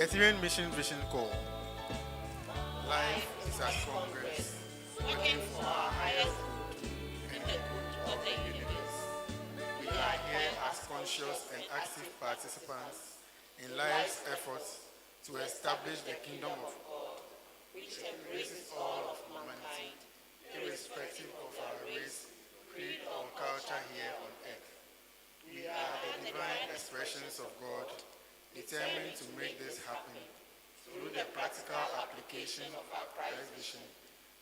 Etherean Mission Vision Call. Life is a congress, working for our highest good and the good of the universe. We are here as conscious and active participants in life's efforts to establish the kingdom of God, which embraces all of mankind, irrespective of our race, creed, or culture here on earth. We are the divine expressions of God, determined to make this happen through the practical application of our Christ vision,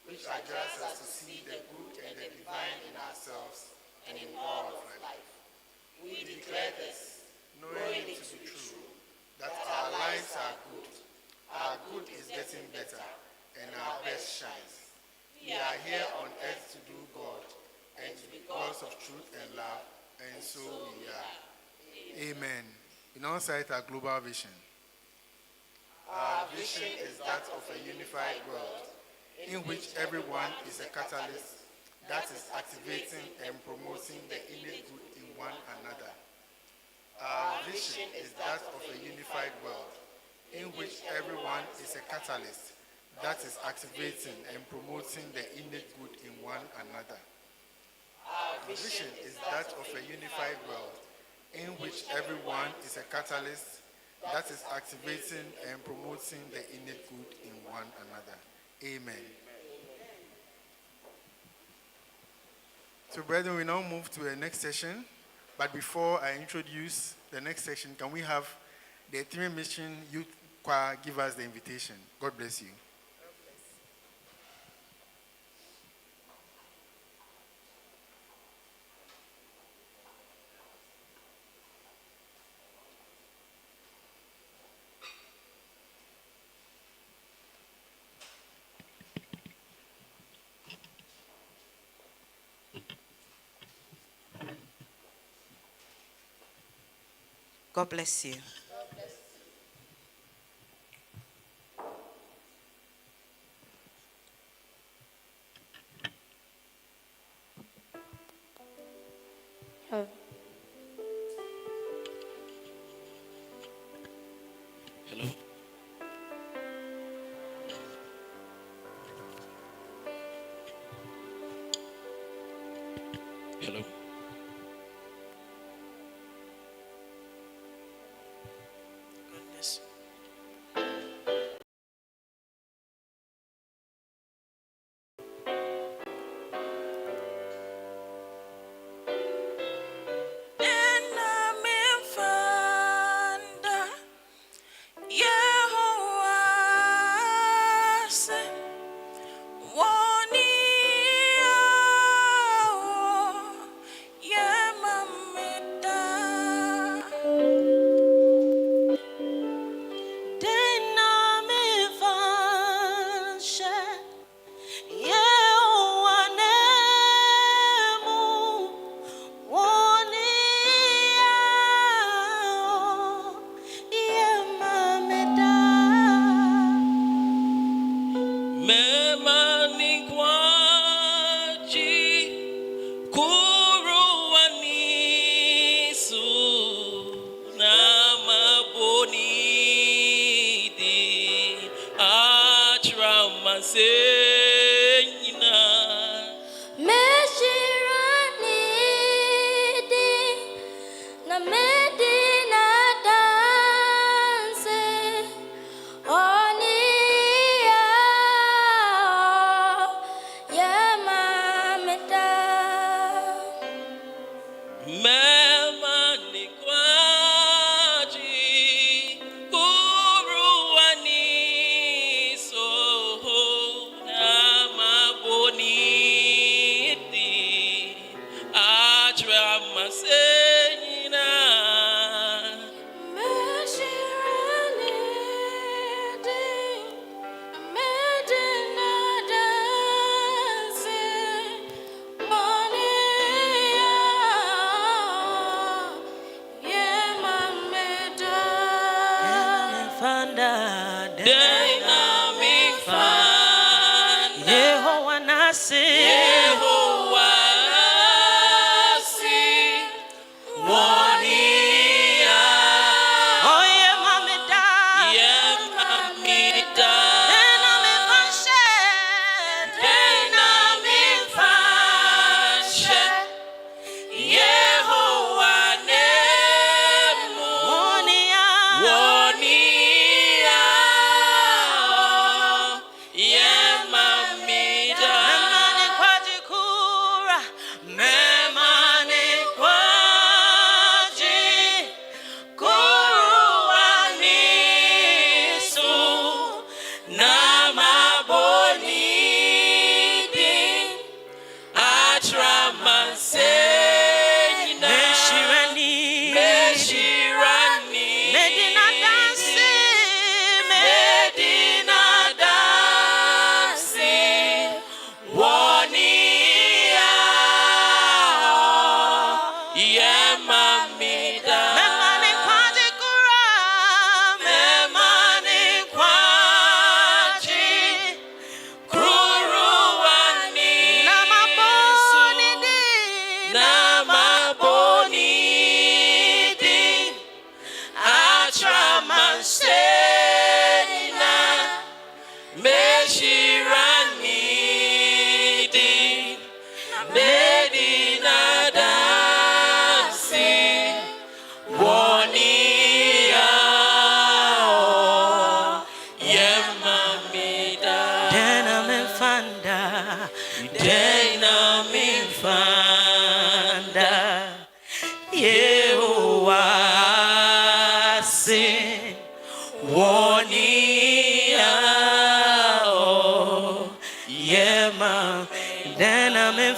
which adjusts us to see the good and the divine in ourselves and in all of life. We declare this, knowing it to be true, that our lives are good, our good is getting better, and our best shines. We are here on earth to do God and to be gods of truth and love, and so we are. Amen. In our sight, our global vision. Our vision is that of a unified world in which everyone is a catalyst that is activating and promoting the innate good in one another. Our vision is that of a unified world in which everyone is a catalyst that is activating and promoting the innate good in one another. Our vision is that of a unified world in which everyone is a catalyst that is activating and promoting the innate good in one another. Amen. So, brethren, we now move to the next session. But before I introduce the next section, can we have the Etherean Mission Youth Choir give us the invitation? God bless you. God bless you. Hello. Hello. Hello. Goodness. Yeah.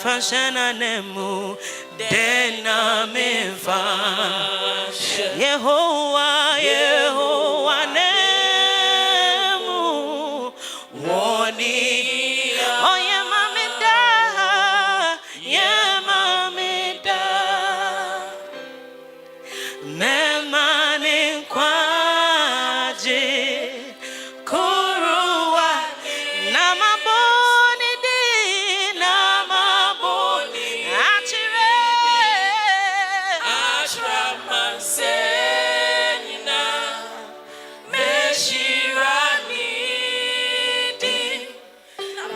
fashana nemu dena mefa Yehovah Yehovah nemu woni oh ye mamida memani kwaje kuruwa namaboni di namaboni achire ashramansenina meshirani di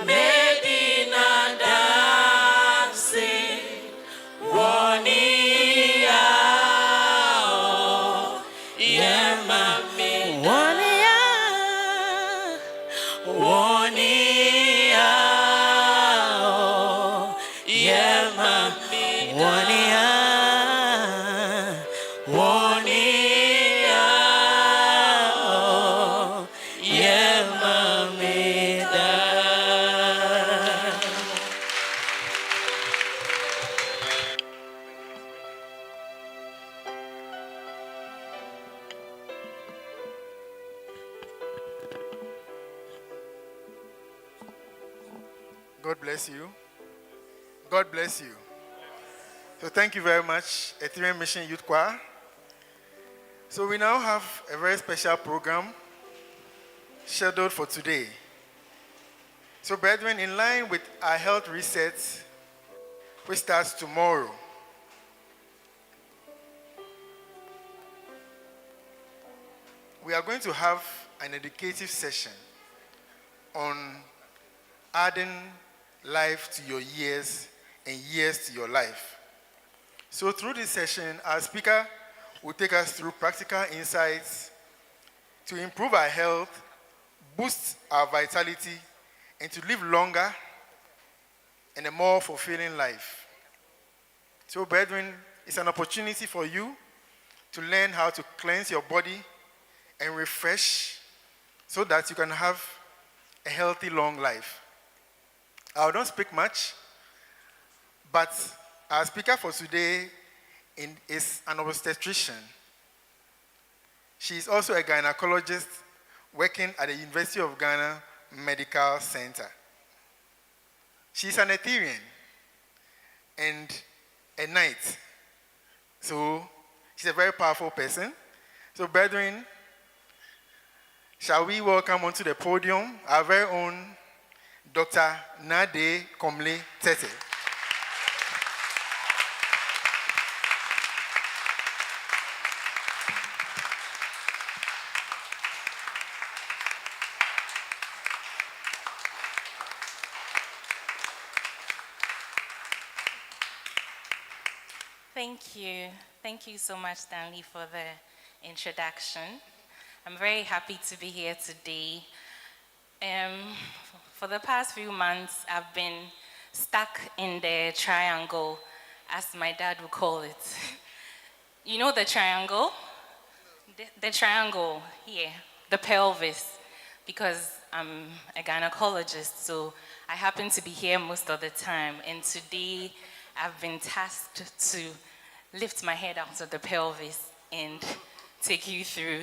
medina dansi wonia yemami wonia wonia yemami wonia wonia yemami da God bless you. God bless you. So thank you very much, Etherean Mission Youth Choir. So we now have a very special program scheduled for today. So brethren, in line with our health reset, which starts tomorrow, we are going to have an educative session on adding life to your years and years to your life. So through this session, our speaker will take us through practical insights to improve our health, boost our vitality, and to live longer and a more fulfilling life. So brethren, it's an opportunity for you to learn how to cleanse your body and refresh so that you can have a healthy, long life. I don't speak much, but our speaker for today is an obstetrician. She is also a gynecologist working at the University of Ghana Medical Center. She's an Etherean and a knight. So she's a very powerful person. So brethren, shall we welcome onto the podium our very own Dr. Nade Komle Tete. Thank you. Thank you so much, Stanley, for the introduction. I'm very happy to be here today. For the past few months, I've been stuck in the triangle, as my dad would call it. You know the triangle? The triangle here, the pelvis, because I'm a gynecologist, so I happen to be here most of the time. And today, I've been tasked to lift my head out of the pelvis and take you through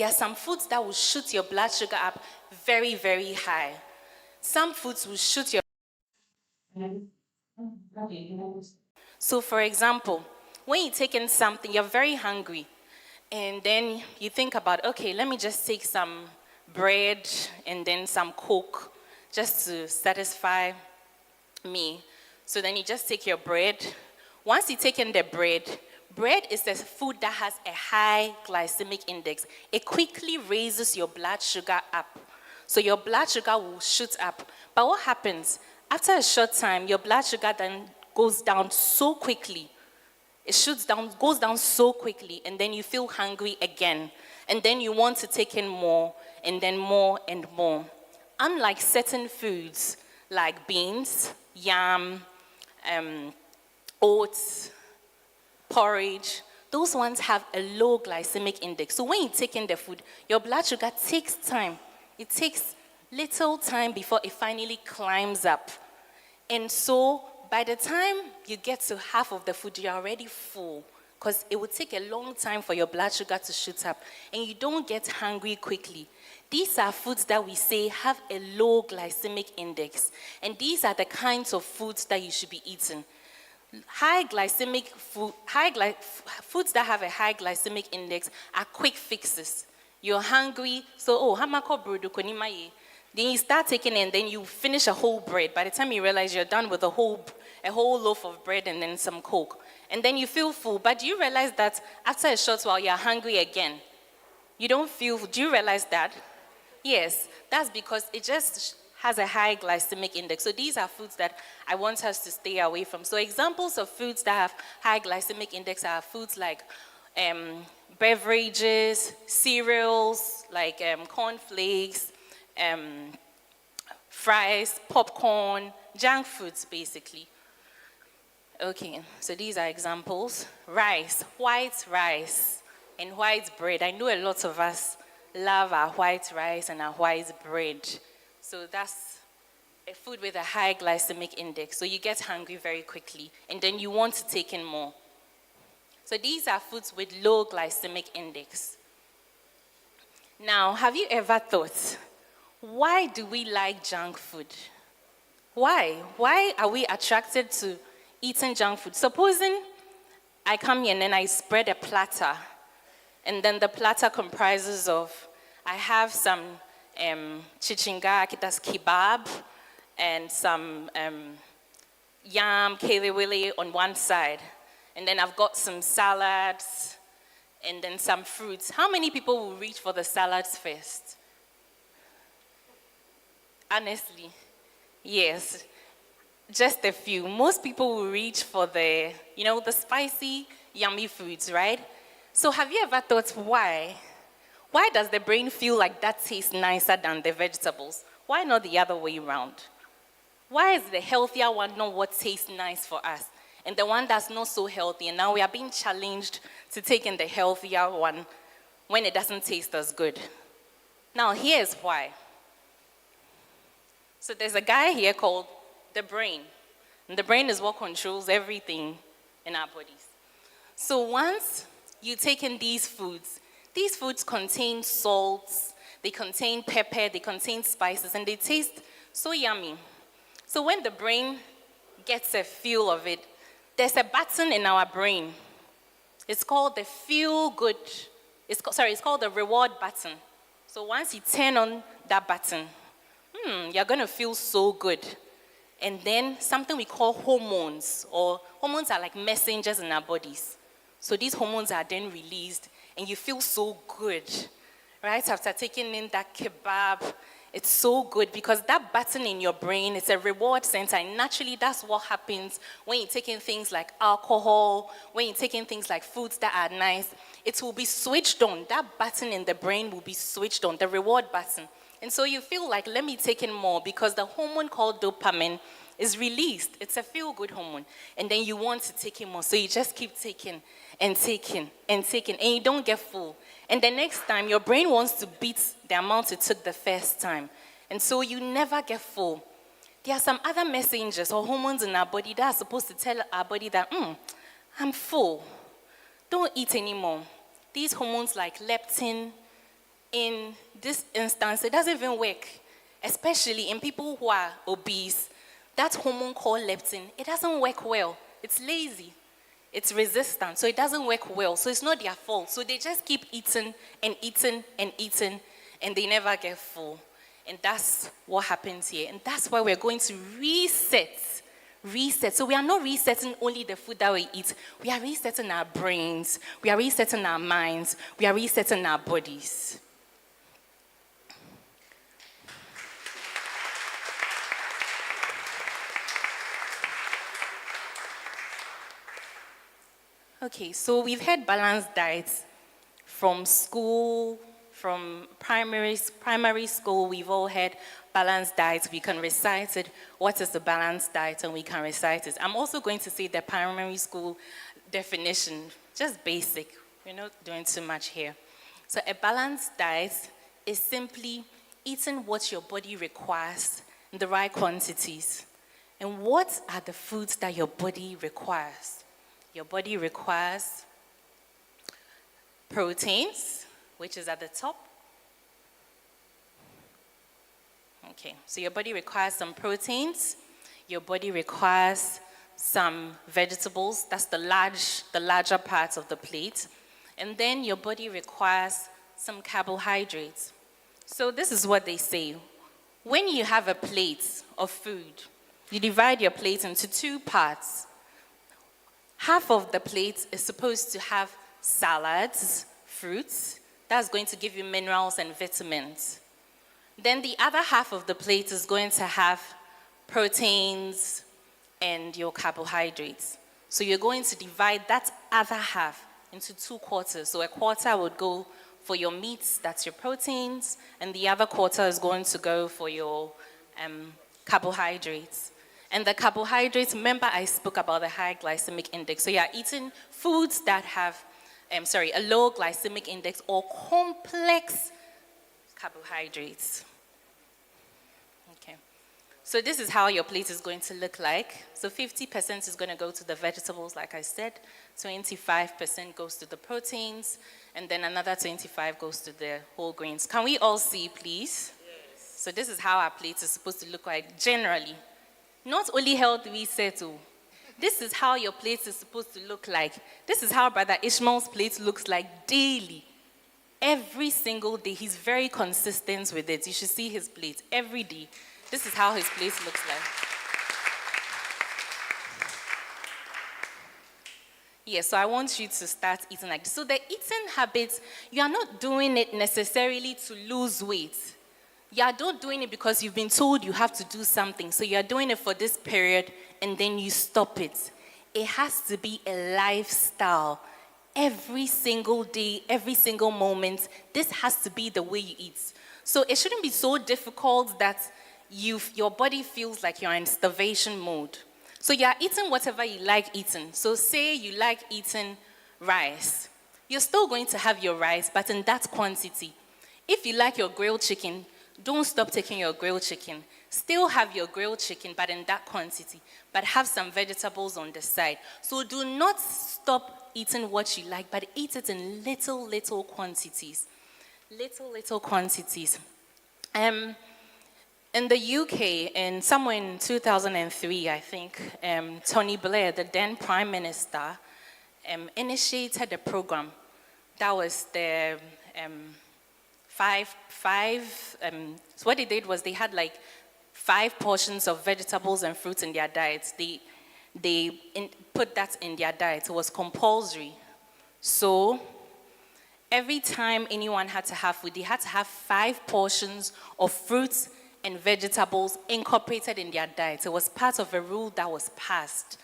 There are some foods that will shoot your blood sugar up very, very high. Some foods will shoot your... So for example, when you take in something, you're very hungry, and then you think about, okay, let me just take some bread and then some Coke just to satisfy me. So then you just take your bread. Once you take in the bread is a food that has a high glycemic index. It quickly raises your blood sugar up. So your blood sugar will shoot up. But what happens? After a short time, your blood sugar then goes down so quickly. It shoots down, goes down so quickly, and then you feel hungry again. And then you want to take in more, and then more and more. Unlike certain foods like beans, yam, oats, porridge, those ones have a low glycemic index. So when you take in the food, your blood sugar takes time. It takes little time before it finally climbs up. And so by the time you get to half of the food, you're already full, because it will take a long time for your blood sugar to shoot up, and you don't get hungry quickly. These are foods that we say have a low glycemic index, and these are the kinds of foods that you should be eating. High glycemic food, foods that have a high glycemic index are quick fixes. You're hungry, so hamako brodo konimaye. Then you start taking it, and then you finish a whole bread. By the time you realize you're done with a whole loaf of bread and then some Coke, and then you feel full. But do you realize that after a short while you're hungry again? You don't feel. Do you realize that? Yes, that's because it just has a high glycemic index. So these are foods that I want us to stay away from. So examples of foods that have high glycemic index are foods like beverages, cereals, like cornflakes, fries, popcorn, junk foods, basically. Okay, so these are examples. Rice, white rice, and white bread. I know a lot of us love our white rice and our white bread. So that's a food with a high glycemic index. So you get hungry very quickly, and then you want to take in more. So these are foods with low glycemic index. Now, have you ever thought, why do we like junk food? Why? Why are we attracted to eating junk food? Supposing I come here and then I spread a platter, and then the platter comprises of, I have some chichinga, that's kebab, and some yam, kelewele on one side. And then I've got some salads, and then some fruits. How many people will reach for the salads first? Honestly, yes, just a few. Most people will reach for the spicy, yummy foods, right? So have you ever thought why? Why does the brain feel like that tastes nicer than the vegetables? Why not the other way around? Why is the healthier one not what tastes nice for us? And the one that's not so healthy, and now we are being challenged to take in the healthier one when it doesn't taste as good. Now, here's why. So there's a guy here called the brain. And the brain is what controls everything in our bodies. So once you take in these foods contain salts, they contain pepper, they contain spices, and they taste so yummy. So when the brain gets a feel of it, there's a button in our brain. It's called the feel good. It's called the reward button. So once you turn on that button, you're going to feel so good. And then something we call hormones, or hormones are like messengers in our bodies. So these hormones are then released, and you feel so good, right? After taking in that kebab, it's so good because that button in your brain, it's a reward center. And naturally, that's what happens when you're taking things like alcohol, when you're taking things like foods that are nice. It will be switched on. That button in the brain will be switched on, the reward button. And so you feel like, let me take in more because the hormone called dopamine is released. It's a feel-good hormone. And then you want to take in more. So you just keep taking and taking and taking, and you don't get full. And the next time, your brain wants to beat the amount it took the first time. And so you never get full. There are some other messengers or hormones in our body that are supposed to tell our body that, I'm full. Don't eat anymore. These hormones like leptin, in this instance, it doesn't even work, especially in people who are obese. That hormone called leptin, it doesn't work well. It's lazy. It's resistant, so it doesn't work well. So it's not their fault. So they just keep eating and eating and eating, and they never get full. And that's what happens here. And that's why we're going to reset. So we are not resetting only the food that we eat. We are resetting our brains. We are resetting our minds. We are resetting our bodies. Okay, so we've had balanced diets from school, from primary school. We've all had balanced diets. We can recite it. What is a balanced diet? And we can recite it. I'm also going to say the primary school definition, just basic. We're not doing too much here. So a balanced diet is simply eating what your body requires in the right quantities. And what are the foods that your body requires? Your body requires proteins, which is at the top. Okay, so your body requires some proteins. Your body requires some vegetables. That's the larger part of the plate. And then your body requires some carbohydrates. So this is what they say. When you have a plate of food, you divide your plate into two parts. Half of the plate is supposed to have salads, fruits. That's going to give you minerals and vitamins. Then the other half of the plate is going to have proteins and your carbohydrates. So you're going to divide that other half into 2 quarters. So a quarter would go for your meats, that's your proteins, and the other quarter is going to go for your carbohydrates. And the carbohydrates, remember I spoke about the high glycemic index. So you're eating foods that have, a low glycemic index or complex carbohydrates. Okay. So this is how your plate is going to look like. So 50% is going to go to the vegetables, like I said. 25% goes to the proteins. And then another 25% goes to the whole grains. Can we all see, please? Yes. So this is how our plate is supposed to look like generally. Not only health we settle. This is how your plate is supposed to look like. This is how Brother Ishmael's plate looks like daily. Every single day. He's very consistent with it. You should see his plate every day. This is how his plate looks like. Yeah, so I want you to start eating like this. So the eating habits, you are not doing it necessarily to lose weight. You are not doing it because you've been told you have to do something. So you are doing it for this period and then you stop it. It has to be a lifestyle. Every single day, every single moment, this has to be the way you eat. So it shouldn't be so difficult that your body feels like you're in starvation mode. So you're eating whatever you like eating. So say you like eating rice. You're still going to have your rice, but in that quantity. If you like your grilled chicken, don't stop taking your grilled chicken. Still have your grilled chicken, but in that quantity. But have some vegetables on the side. So do not stop eating what you like, but eat it in little quantities. Little quantities. In the UK, somewhere in 2003, I think, Tony Blair, the then Prime Minister, initiated a program. That was the so what they did was they had like 5 portions of vegetables and fruits in their diets. They put that in their diet. It was compulsory. So every time anyone had to have food, they had to have 5 portions of fruits and vegetables incorporated in their diet. It was part of a rule that was passed.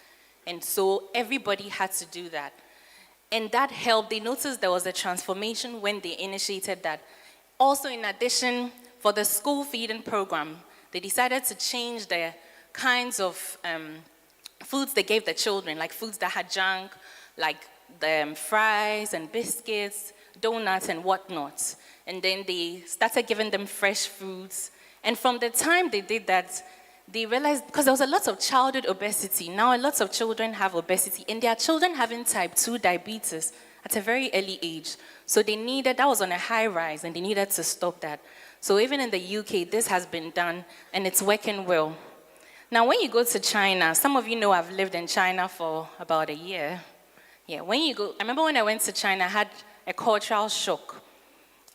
And so everybody had to do that. And that helped. They noticed there was a transformation when they initiated that. Also, in addition, for the school feeding program, they decided to change the kinds of foods they gave the children, like foods that had junk, like the fries and biscuits, donuts and whatnot. And then they started giving them fresh foods. And from the time they did that, they realized, because there was a lot of childhood obesity. Now a lot of children have obesity, and there are children having type 2 diabetes at a very early age. So that was on a high rise, and they needed to stop that. So even in the UK, this has been done, and it's working well. Now, when you go to China, some of you know I've lived in China for about a year. Yeah, I remember when I went to China, I had a cultural shock.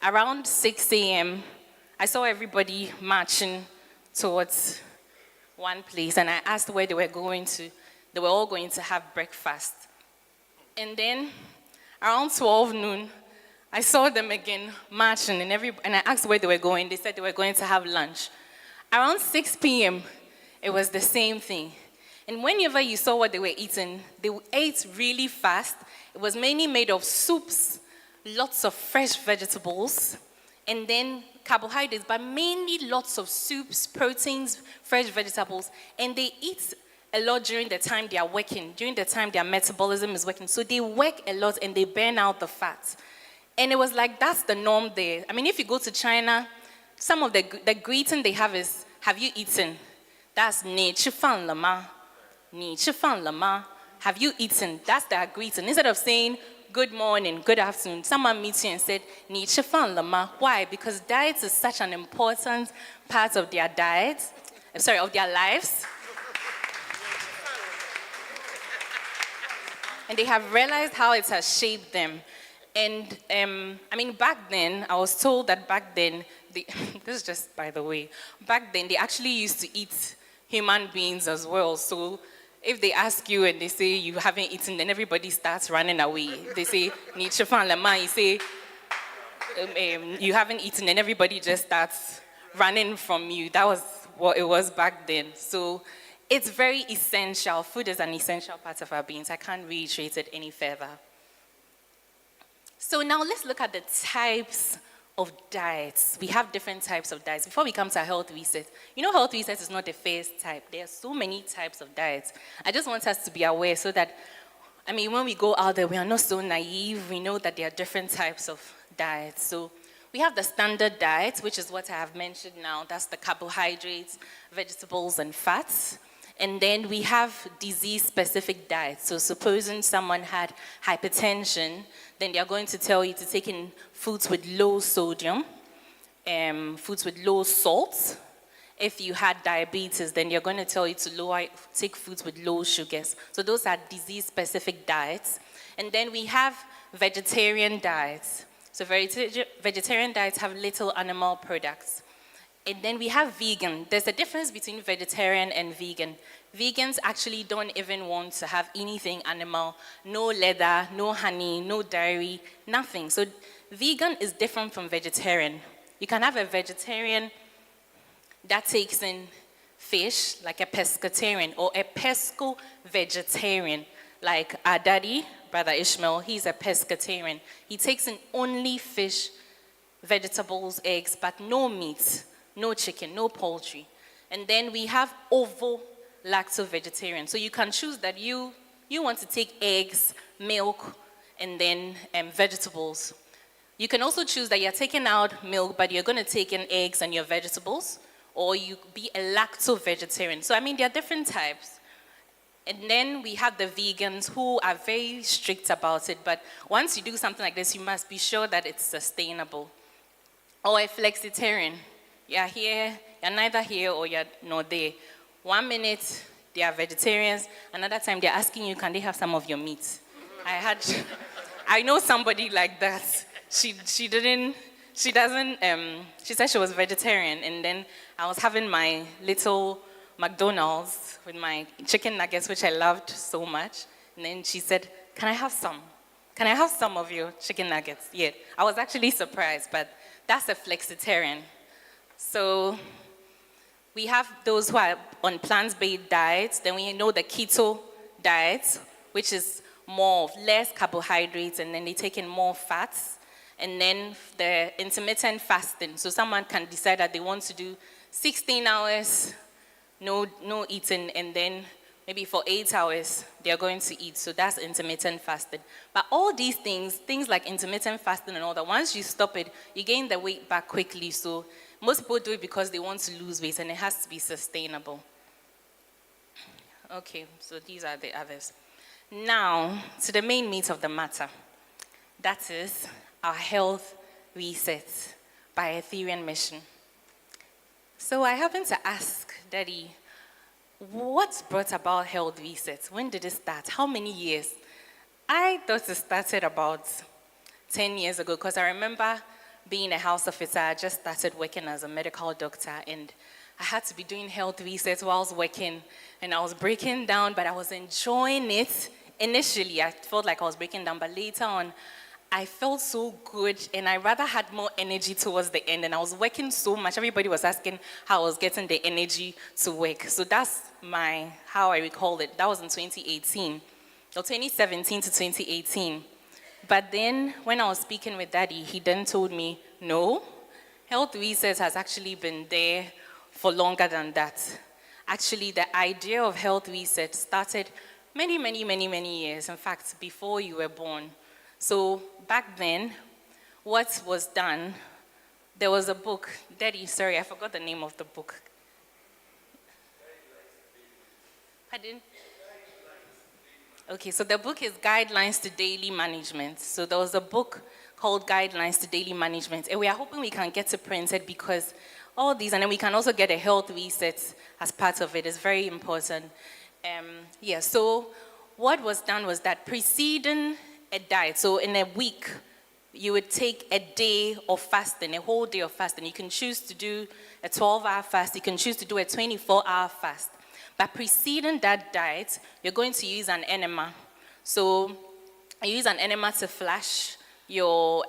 Around 6 a.m., I saw everybody marching towards one place, and I asked where they were going to. They were all going to have breakfast. And then, around 12 noon, I saw them again marching, and I asked where they were going. They said they were going to have lunch. Around 6 p.m., it was the same thing. And whenever you saw what they were eating, they ate really fast. It was mainly made of soups, lots of fresh vegetables, and then carbohydrates, but mainly lots of soups, proteins, fresh vegetables. And they eat a lot during the time they are working, during the time their metabolism is working. So they work a lot and they burn out the fat. And it was like, that's the norm there. I mean, if you go to China, some of the greeting they have is, have you eaten? That's 你吃饭了吗? 你吃饭了吗? Have you eaten? That's their greeting. Instead of saying, good morning, good afternoon, someone meets you and said, 你吃饭了吗? Why? Because diet is such an important part of their of their lives. And they have realized how it has shaped them. And I mean, back then, I was told that this is just by the way, back then they actually used to eat human beings as well. So if they ask you and they say you haven't eaten, then everybody starts running away. They say, 你吃饭了吗? You say, you haven't eaten, and everybody just starts running from you. That was what it was back then. So it's very essential. Food is an essential part of our beings. I can't reiterate it any further. So now let's look at the types of diets. We have different types of diets. Before we come to health reset, you know health reset is not the first type. There are so many types of diets. I just want us to be aware so that, I mean, when we go out there, we are not so naive. We know that there are different types of diets. So we have the standard diet, which is what I have mentioned now. That's the carbohydrates, vegetables, and fats. And then we have disease-specific diets. So supposing someone had hypertension, then they're going to tell you to take in foods with low sodium, foods with low salt. If you had diabetes, then they're going to tell you to take foods with low sugars. So those are disease-specific diets. And then we have vegetarian diets. So vegetarian diets have little animal products. And then we have vegan. There's a difference between vegetarian and vegan. Vegans actually don't even want to have anything animal, no leather, no honey, no dairy, nothing. So vegan is different from vegetarian. You can have a vegetarian that takes in fish, like a pescatarian, or a pesco-vegetarian, like our daddy, Brother Ishmael, he's a pescatarian. He takes in only fish, vegetables, eggs, but no meat. No chicken, no poultry. And then we have ovo-lacto-vegetarian. So you can choose that you want to take eggs, milk, and then vegetables. You can also choose that you're taking out milk, but you're going to take in eggs and your vegetables, or you be a lacto-vegetarian. So, I mean, there are different types. And then we have the vegans who are very strict about it, but once you do something like this, you must be sure that it's sustainable. Or a flexitarian. You're here, you're neither here or you're not there. 1 minute, they are vegetarians. Another time, they're asking you, can they have some of your meat? I know somebody like that. She said she was vegetarian, and then I was having my little McDonald's with my chicken nuggets, which I loved so much. And then she said, can I have some? Can I have some of your chicken nuggets? Yeah, I was actually surprised, but that's a flexitarian. So we have those who are on plant-based diets. Then we know the keto diet, which is more of less carbohydrates, and then they take in more fats. And then the intermittent fasting. So someone can decide that they want to do 16 hours, no eating, and then maybe for 8 hours, they're going to eat. So that's intermittent fasting. But all these things like intermittent fasting and all that, once you stop it, you gain the weight back quickly. So most people do it because they want to lose weight, and it has to be sustainable. Okay, so these are the others. Now, to the main meat of the matter. That is our health reset by Etherean mission. So I happened to ask Daddy, what brought about health reset? When did it start? How many years? I thought it started about 10 years ago because I remember being a house officer. I just started working as a medical doctor and I had to be doing health research while I was working and I was breaking down, but I was enjoying it. Initially, I felt like I was breaking down, but later on, I felt so good and I rather had more energy towards the end and I was working so much. Everybody was asking how I was getting the energy to work. So that's how I recall it. That was in 2018, or 2017 to 2018. But then when I was speaking with Daddy, he then told me, no, health research has actually been there for longer than that. Actually, the idea of health research started many years. In fact, before you were born. So back then, what was done, there was a book. Daddy, sorry, I forgot the name of the book. Pardon? Okay, so the book is Guidelines to Daily Management. So there was a book called Guidelines to Daily Management, and we are hoping we can get it printed because all these, and then we can also get a health reset as part of it. It's very important. So what was done was that preceding a diet, so in a week, you would take a day of fasting, a whole day of fasting. You can choose to do a 12-hour fast. You can choose to do a 24-hour fast. But preceding that diet, you're going to use an enema. So you use an enema to flush your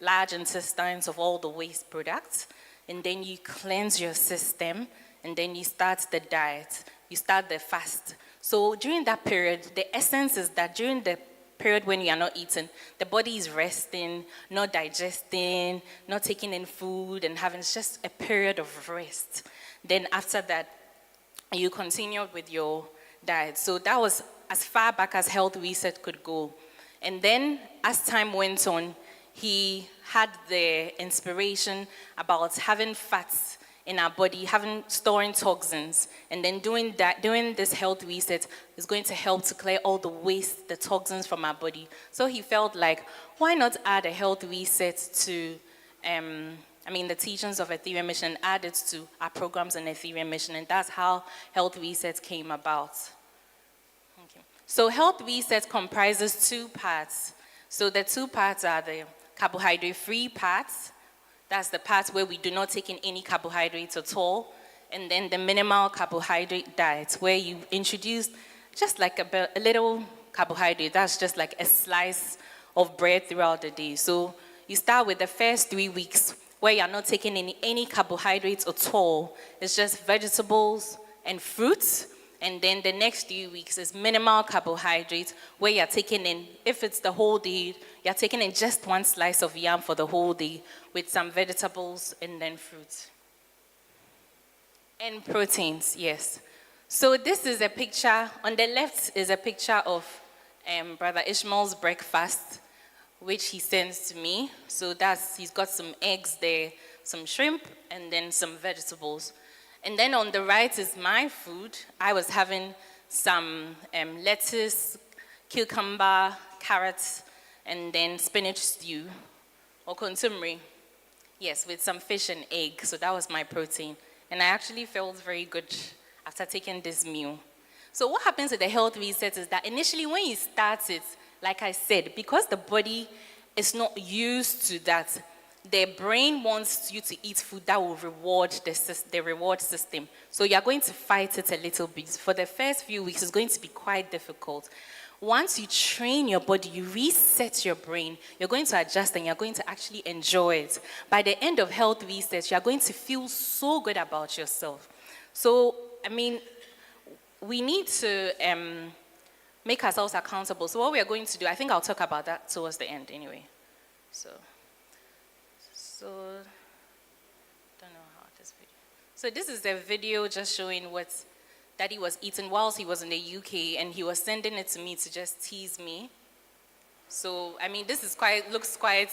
large intestines of all the waste products, and then you cleanse your system, and then you start the diet. You start the fast. So during that period, the essence is that during the period when you are not eating, the body is resting, not digesting, not taking in food, and having just a period of rest. Then after that, you continued with your diet. So that was as far back as health research could go. And then as time went on, he had the inspiration about having fats in our body, storing toxins, and then doing this health reset is going to help to clear all the waste, the toxins from our body. So he felt like, why not add a health reset to, the teachings of Etherean Mission, add it to our programs in Etherean Mission, and that's how health reset came about. Okay. So health reset comprises two parts. So the two parts are the carbohydrate-free parts. That's the part where we do not take in any carbohydrates at all. And then the minimal carbohydrate diet, where you introduce just like a little carbohydrate. That's just like a slice of bread throughout the day. So you start with the first 3 weeks where you're not taking in any carbohydrates at all. It's just vegetables and fruits. And then the next 3 weeks is minimal carbohydrates, where you're taking in, if it's the whole day, you're taking in just one slice of yam for the whole day with some vegetables and then fruits. And proteins, yes. So this is a picture, on the left is a picture of Brother Ishmael's breakfast, which he sends to me. So he's got some eggs there, some shrimp, and then some vegetables. And then on the right is my food. I was having some lettuce, cucumber, carrots, and then spinach stew, or contumely. Yes, with some fish and egg. So that was my protein. And I actually felt very good after taking this meal. So what happens with the health reset is that initially when you start it, like I said, because the body is not used to that, the brain wants you to eat food that will reward the reward system. So you're going to fight it a little bit. For the first few weeks, it's going to be quite difficult. Once you train your body, you reset your brain, you're going to adjust and you're going to actually enjoy it. By the end of health research, you're going to feel so good about yourself. So, we need to make ourselves accountable. So what we are going to do, I think I'll talk about that towards the end anyway. So don't know how this video. So this is a video just showing what Daddy was eating whilst he was in the UK, and he was sending it to me to just tease me. So this looks quite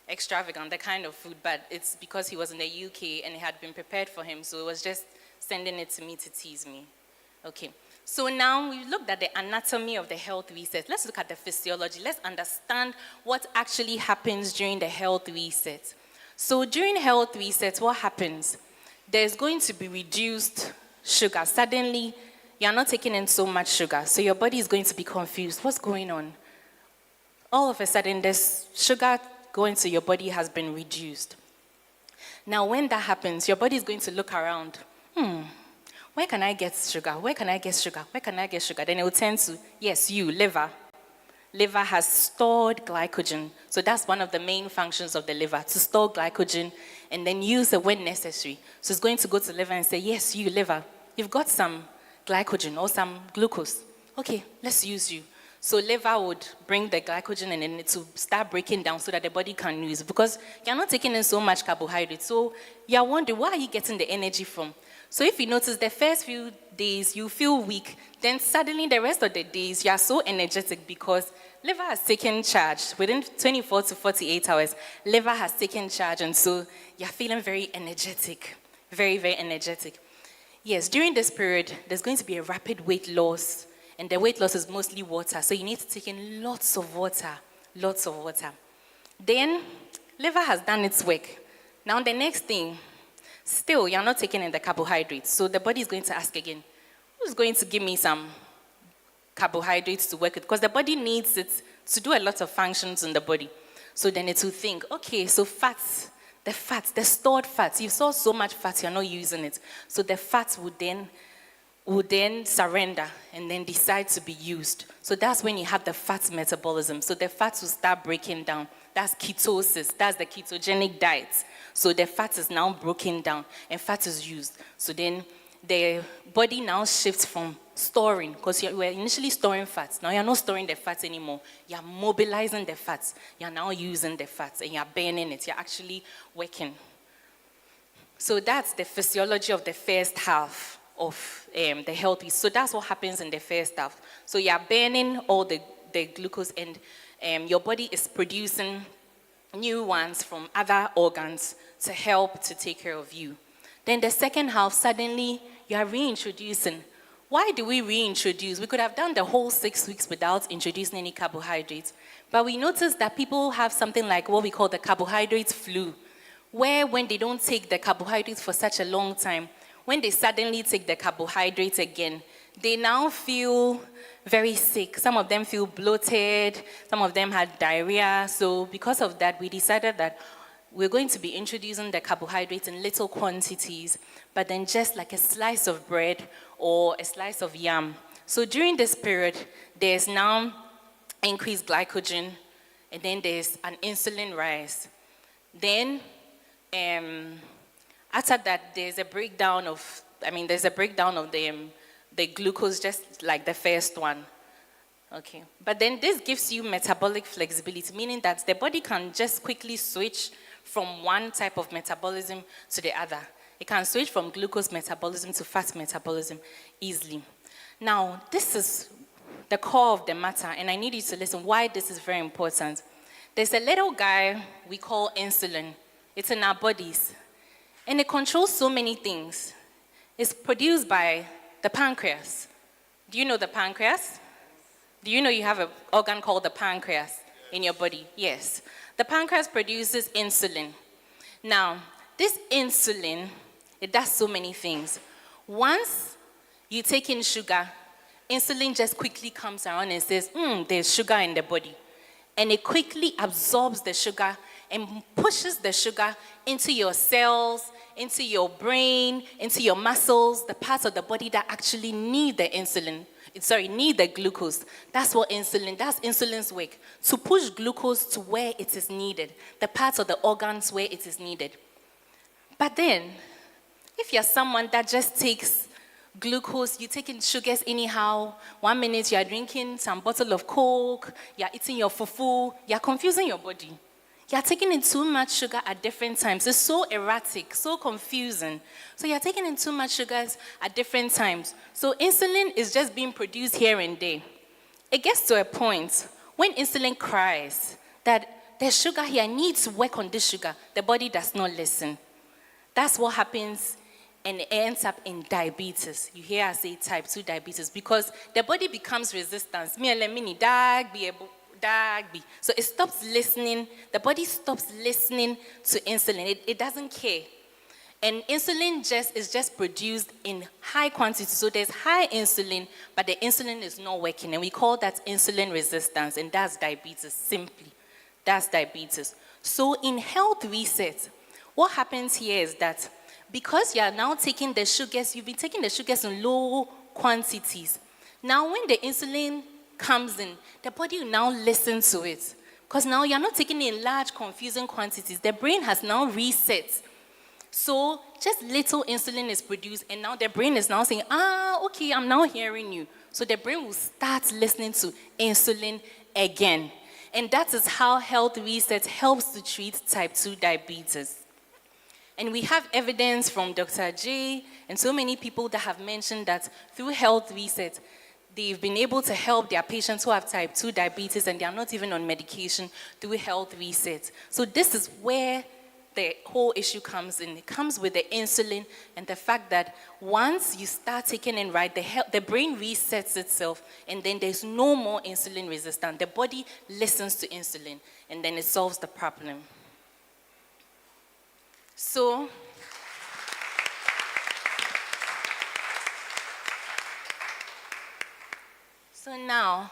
extravagant, the kind of food, but it's because he was in the UK and it had been prepared for him, so it was just sending it to me to tease me. Okay. So now we've looked at the anatomy of the health reset. Let's look at the physiology. Let's understand what actually happens during the health reset. So during health reset, what happens? There's going to be reduced sugar. Suddenly, you're not taking in so much sugar, so your body is going to be confused. What's going on? All of a sudden, this sugar going to your body has been reduced. Now, when that happens, your body is going to look around. Where can I get sugar? Where can I get sugar? Where can I get sugar? Then it will turn to, yes, you, liver. Liver has stored glycogen. So that's one of the main functions of the liver, to store glycogen and then use it when necessary. So it's going to go to the liver and say, yes, you, liver, you've got some glycogen or some glucose. Okay, let's use you. So liver would bring the glycogen and then it will start breaking down so that the body can use it, because you're not taking in so much carbohydrate. So you're wondering, where are you getting the energy from? So if you notice, the first few days you feel weak, then suddenly the rest of the days you are so energetic because liver has taken charge. Within 24 to 48 hours, liver has taken charge, and so you're feeling very energetic, very, very energetic. Yes, during this period, there's going to be a rapid weight loss, and the weight loss is mostly water, so you need to take in lots of water, lots of water. Then, liver has done its work. Now the next thing, still, you're not taking in the carbohydrates. So the body is going to ask again, who's going to give me some carbohydrates to work with? Because the body needs it to do a lot of functions in the body. So then it will think, okay, so fats, the stored fats, you saw so much fat, you're not using it. So the fats would then surrender and then decide to be used. So that's when you have the fat metabolism. So the fats will start breaking down. That's ketosis. That's the ketogenic diet. So the fat is now broken down and fat is used. So then the body now shifts from storing, because you were initially storing fats. Now you're not storing the fats anymore. You're mobilizing the fats. You're now using the fats and you're burning it. You're actually working. So that's the physiology of the first half of the health. So that's what happens in the first half. So you're burning all the glucose, and your body is producing new ones from other organs to help to take care of you. Then the second half, suddenly you are reintroducing. Why do we reintroduce? We could have done the whole 6 weeks without introducing any carbohydrates. But we noticed that people have something like what we call the carbohydrate flu, where when they don't take the carbohydrates for such a long time, when they suddenly take the carbohydrates again, they now feel very sick. Some of them feel bloated. Some of them had diarrhea. So because of that, we decided that we're going to be introducing the carbohydrates in little quantities, but then just like a slice of bread or a slice of yam. So during this period, there's now increased glycogen, and then there's an insulin rise. Then after that, there's a breakdown of the glucose, just like the first one. Okay, but then this gives you metabolic flexibility, meaning that the body can just quickly switch from one type of metabolism to the other. It can switch from glucose metabolism to fat metabolism easily. Now, this is the core of the matter, and I need you to listen why this is very important. There's a little guy we call insulin. It's in our bodies, and it controls so many things. It's produced by the pancreas. Do you know the pancreas? Do you know you have an organ called the pancreas in your body? Yes. The pancreas produces insulin. Now, this insulin, it does so many things. Once you take in sugar, insulin just quickly comes around and says, there's sugar in the body. And it quickly absorbs the sugar and pushes the sugar into your cells, into your brain, into your muscles, the parts of the body that actually need the need the glucose. That's insulin's work, to push glucose to where it is needed, the parts of the organs where it is needed. But then, if you're someone that just takes glucose, you're taking sugars anyhow, 1 minute you're drinking some bottle of Coke, you're eating your fufu, you're confusing your body. You're taking in too much sugar at different times. It's so erratic, so confusing. So you're taking in too much sugars at different times. So insulin is just being produced here and there. It gets to a point when insulin cries that there's sugar here, I need to work on this sugar. The body does not listen. That's what happens and it ends up in diabetes. You hear I say type 2 diabetes because the body becomes resistant. So it stops listening, the body stops listening to insulin. It doesn't care. And insulin is just produced in high quantity. So there's high insulin, but the insulin is not working. And we call that insulin resistance, and that's diabetes, simply. That's diabetes. So in health reset, what happens here is that because you are now taking the sugars, you've been taking the sugars in low quantities. Now when the insulin comes in, the body will now listen to it. Because now you're not taking it in large, confusing quantities. The brain has now reset. So just little insulin is produced, and now the brain is now saying, okay, I'm now hearing you. So the brain will start listening to insulin again. And that is how health reset helps to treat type 2 diabetes. And we have evidence from Dr. J and so many people that have mentioned that through health reset, they've been able to help their patients who have type 2 diabetes and they are not even on medication through health reset. So this is where the whole issue comes in. It comes with the insulin and the fact that once you start taking it right, the brain resets itself and then there's no more insulin resistance. The body listens to insulin and then it solves the problem. So now,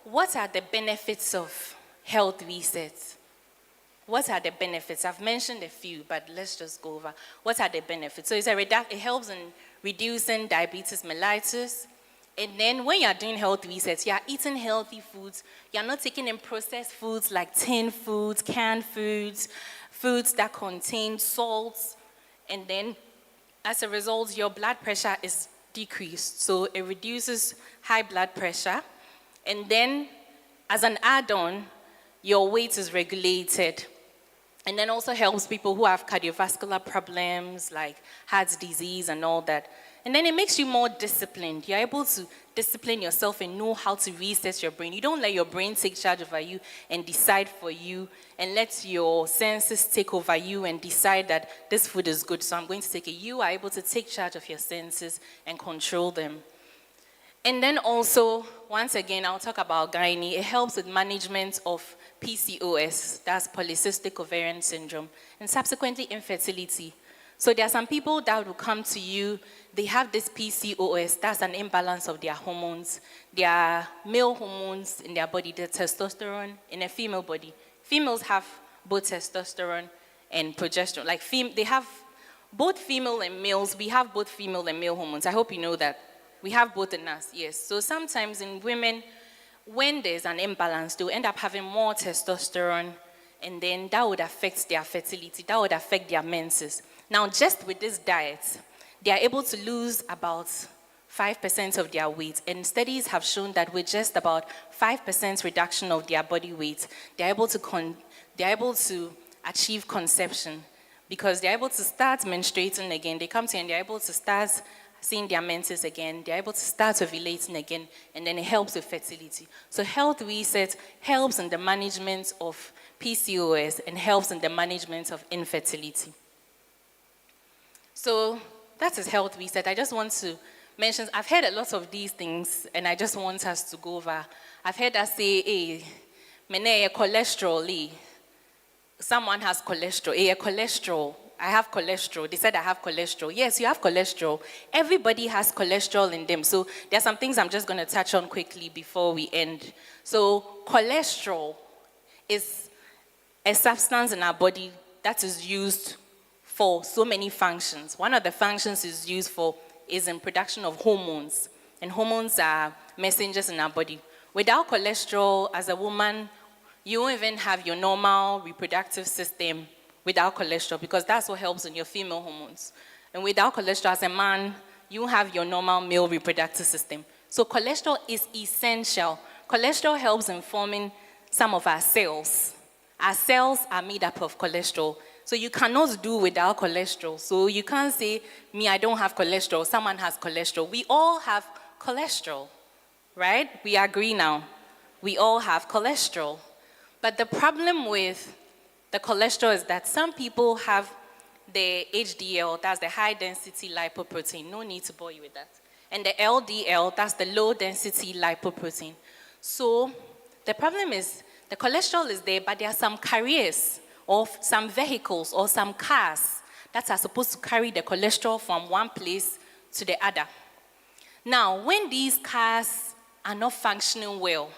what are the benefits of health reset? What are the benefits? I've mentioned a few, but let's just go over. What are the benefits? So it helps in reducing diabetes mellitus. And then when you're doing health reset, you're eating healthy foods. You're not taking in processed foods like tin foods, canned foods, foods that contain salts. And then as a result, your blood pressure is decreased. So it reduces high blood pressure. And then as an add-on, your weight is regulated. And then also helps people who have cardiovascular problems like heart disease and all that. And then it makes you more disciplined. You're able to discipline yourself and know how to reset your brain. You don't let your brain take charge over you and decide for you and let your senses take over you and decide that this food is good, so I'm going to take it. You are able to take charge of your senses and control them. And then also, once again, I'll talk about gynae. It helps with management of PCOS, that's polycystic ovarian syndrome, and subsequently infertility. So there are some people that will come to you, they have this PCOS, that's an imbalance of their hormones. Their male hormones in their body, the testosterone in a female body. Females have both testosterone and progesterone. Like they have both female and males, we have both female and male hormones. I hope you know that. We have both in us, yes. So sometimes in women, when there's an imbalance, they'll end up having more testosterone, and then that would affect their fertility, that would affect their menses. Now, just with this diet, they are able to lose about 5% of their weight, and studies have shown that with just about 5% reduction of their body weight, they're able to achieve conception because they're able to start menstruating again. They come to you and they're able to start seeing their menses again, they're able to start ovulating again, and then it helps with fertility. So health reset helps in the management of PCOS and helps in the management of infertility. So that is health reset. I just want to mention, I've heard a lot of these things, and I just want us to go over. I've heard us say, hey, cholesterol, someone has cholesterol, cholesterol. I have cholesterol. They said I have cholesterol. Yes, you have cholesterol. Everybody has cholesterol in them. So there are some things I'm just going to touch on quickly before we end. So cholesterol is a substance in our body that is used for so many functions. One of the functions it's used for is in production of hormones. And hormones are messengers in our body. Without cholesterol, as a woman, you won't even have your normal reproductive system without cholesterol, because that's what helps in your female hormones. And without cholesterol, as a man, you have your normal male reproductive system. So cholesterol is essential. Cholesterol helps in forming some of our cells. Our cells are made up of cholesterol. So you cannot do without cholesterol. So you can't say, me, I don't have cholesterol, someone has cholesterol. We all have cholesterol, right? We agree now. We all have cholesterol. But the problem with the cholesterol is that some people have the HDL, that's the high density lipoprotein. No need to bore you with that. And the LDL, that's the low density lipoprotein. So the problem is the cholesterol is there, but there are some carriers or some vehicles or some cars that are supposed to carry the cholesterol from one place to the other. Now, when these cars are not functioning well,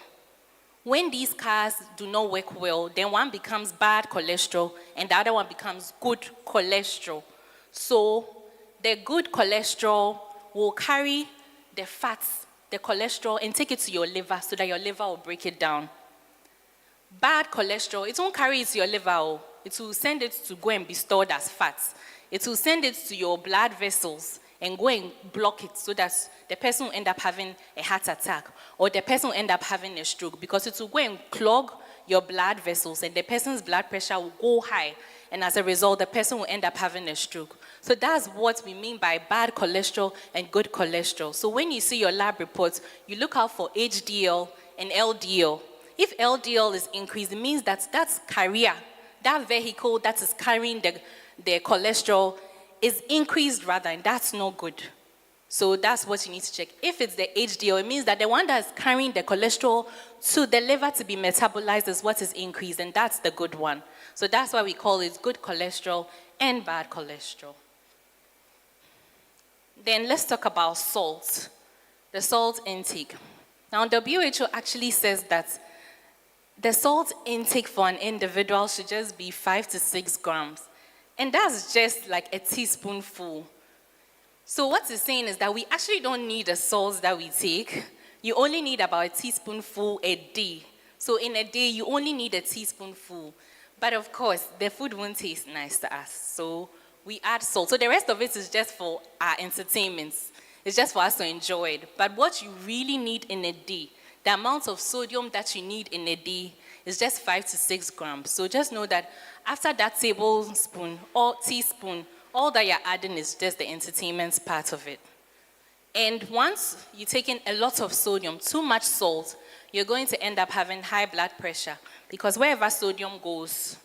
when these cars do not work well, then one becomes bad cholesterol and the other one becomes good cholesterol. So the good cholesterol will carry the fats, the cholesterol, and take it to your liver so that your liver will break it down. Bad cholesterol, it won't carry it to your liver. It will send it to go and be stored as fats. It will send it to your blood vessels and go and block it so that the person will end up having a heart attack or the person will end up having a stroke because it will go and clog your blood vessels and the person's blood pressure will go high, and as a result, the person will end up having a stroke. So that's what we mean by bad cholesterol and good cholesterol. So when you see your lab reports, you look out for HDL and LDL. If LDL is increased, it means that that's carrier, that vehicle that is carrying the cholesterol is increased rather, and that's no good. So that's what you need to check. If it's the HDL, it means that the one that's carrying the cholesterol to the liver to be metabolized is what is increased, and that's the good one. So that's why we call it good cholesterol and bad cholesterol. Then let's talk about salt, the salt intake. Now, WHO actually says that the salt intake for an individual should just be 5 to 6 grams. And that's just like a teaspoonful. So what it's saying is that we actually don't need the salts that we take. You only need about a teaspoonful a day. So in a day, you only need a teaspoonful. But of course, the food won't taste nice to us. So we add salt. So the rest of it is just for our entertainments. It's just for us to enjoy it. But what you really need in a day, the amount of sodium that you need in a day is just 5 to 6 grams. So just know that after that tablespoon or teaspoon, all that you're adding is just the entertainment part of it. And once you take in a lot of sodium, too much salt, you're going to end up having high blood pressure because wherever sodium goes,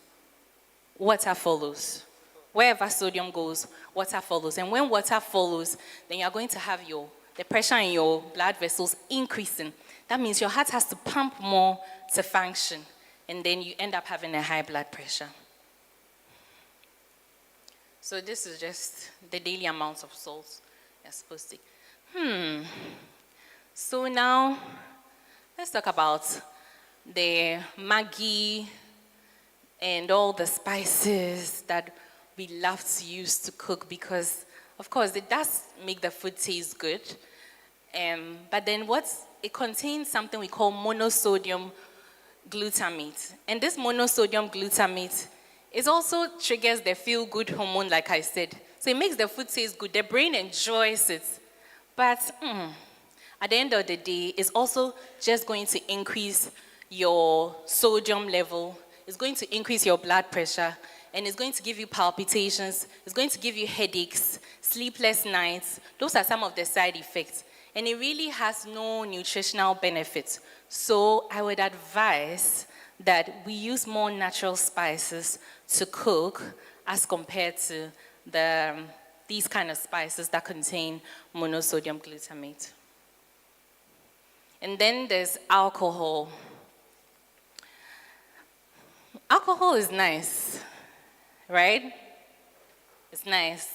water follows. Wherever sodium goes, water follows. And when water follows, then you're going to have the pressure in your blood vessels increasing. That means your heart has to pump more to function, and then you end up having a high blood pressure. So this is just the daily amounts of salt you're supposed to take. So now, let's talk about the Maggi and all the spices that we love to use to cook because, of course, it does make the food taste good. But then it contains something we call monosodium glutamate. And this monosodium glutamate it also triggers the feel-good hormone, like I said. So it makes the food taste good. The brain enjoys it. But at the end of the day, it's also just going to increase your sodium level. It's going to increase your blood pressure. And it's going to give you palpitations. It's going to give you headaches, sleepless nights. Those are some of the side effects. And it really has no nutritional benefits. So I would advise that we use more natural spices to cook as compared to these kind of spices that contain monosodium glutamate. And then there's alcohol. Alcohol is nice, right? It's nice.